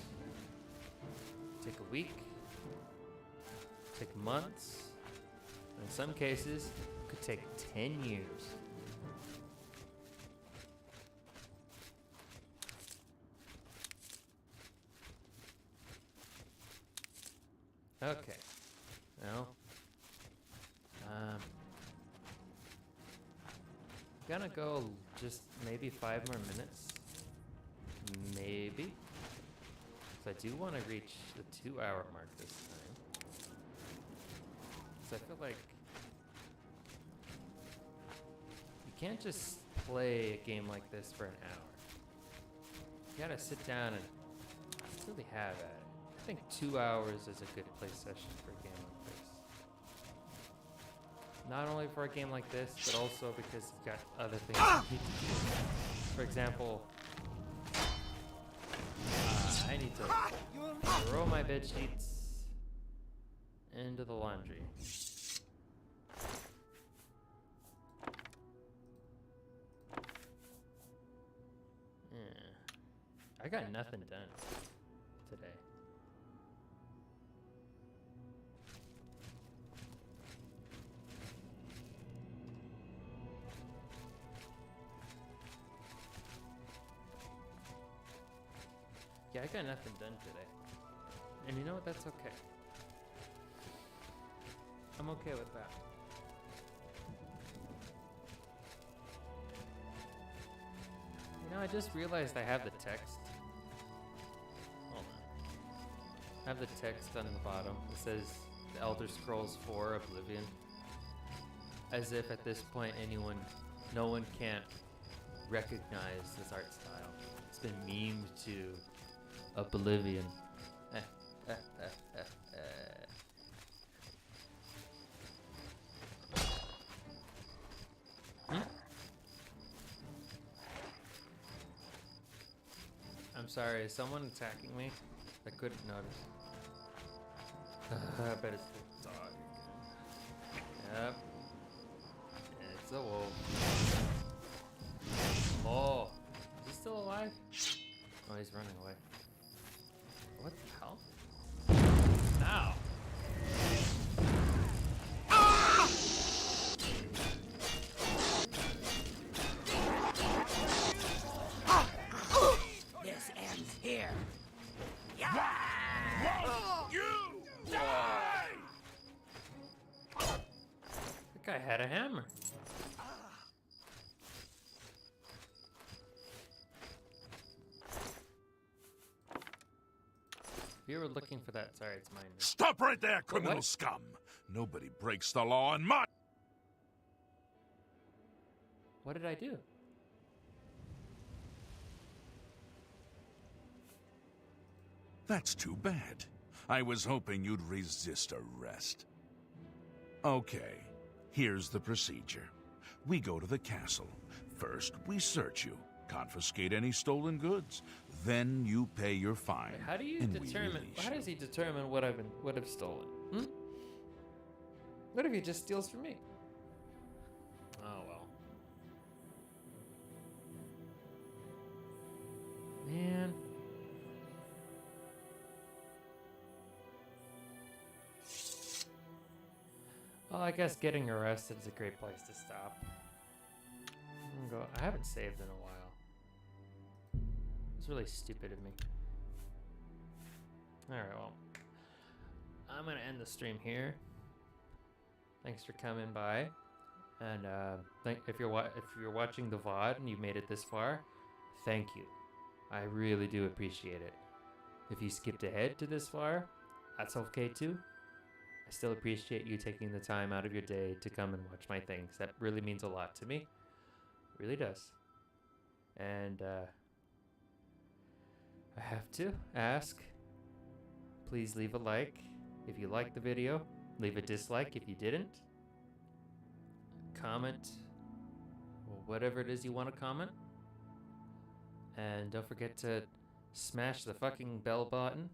S1: Take a week. Take months. In some cases, it could take 10 years. Okay. Well, gonna go just maybe 5 more minutes. Maybe. So I do want to reach the 2-hour mark this time. So I feel like you can't just play a game like this for an hour. You gotta sit down and really have at it. I think 2 hours is a good play session for a game like this. Not only for a game like this, but also because you've got other things you need to do. For example, I need to throw my bed sheets into the laundry. I got nothing done today. Yeah, I got nothing done today. And you know what? That's okay. I'm okay with that. You know, I just realized I have the text. Hold on. I have the text on the bottom. It says The Elder Scrolls 4 Oblivion. As if at this point no one can't recognize this art style. It's been memed to Oblivion. I'm sorry, is someone attacking me? I couldn't notice. I bet it's the dog again. Yep. It's a wolf. Oh, is he still alive? Oh, he's running away. What the hell? Ow!
S5: This ends here.
S4: You die!
S1: That guy had a hammer. If you were looking for that, sorry, it's mine.
S4: Stop right there, criminal
S1: What?
S4: scum! Nobody breaks the law in my...
S1: What did I do?
S4: That's too bad. I was hoping you'd resist arrest. Okay, here's the procedure. We go to the castle. First, we search you, confiscate any stolen goods. Then you pay your fine.
S1: Wait, how do you
S4: and we
S1: determine?
S4: release
S1: How
S4: you.
S1: does he determine what I've stolen? Hmm? What if he just steals from me? Oh well. Man. Well, I guess getting arrested is a great place to stop. I haven't saved in a while. It's really stupid of me. Alright, well. I'm gonna end the stream here. Thanks for coming by. And if you're watching the VOD and you made it this far, thank you. I really do appreciate it. If you skipped ahead to this far, that's okay too. I still appreciate you taking the time out of your day to come and watch my things. That really means a lot to me. It really does. And I have to ask, please leave a like if you liked the video. Leave a dislike if you didn't. comment whatever it is you want to comment. And don't forget to smash the fucking bell button.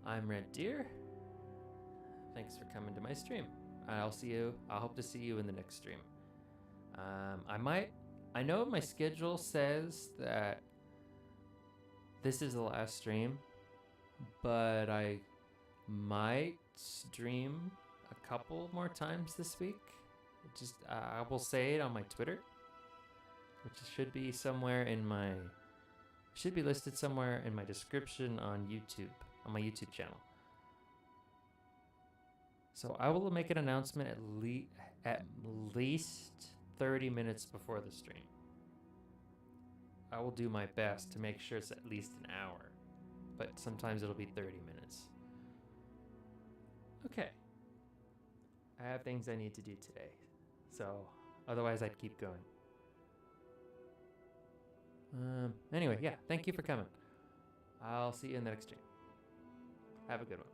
S1: I'm Red Deer. Thanks for coming to my stream. I hope to see you in the next stream. I know my schedule says that this is the last stream, but I might stream a couple more times this week. I will say it on my Twitter, which should be listed somewhere in my description on YouTube, on my YouTube channel. So I will make an announcement at least 30 minutes before the stream. I will do my best to make sure it's at least an hour, but sometimes it'll be 30 minutes. Okay. I have things I need to do today, so otherwise I'd keep going. Anyway, yeah, thank you for coming. I'll see you in the next stream. Have a good one.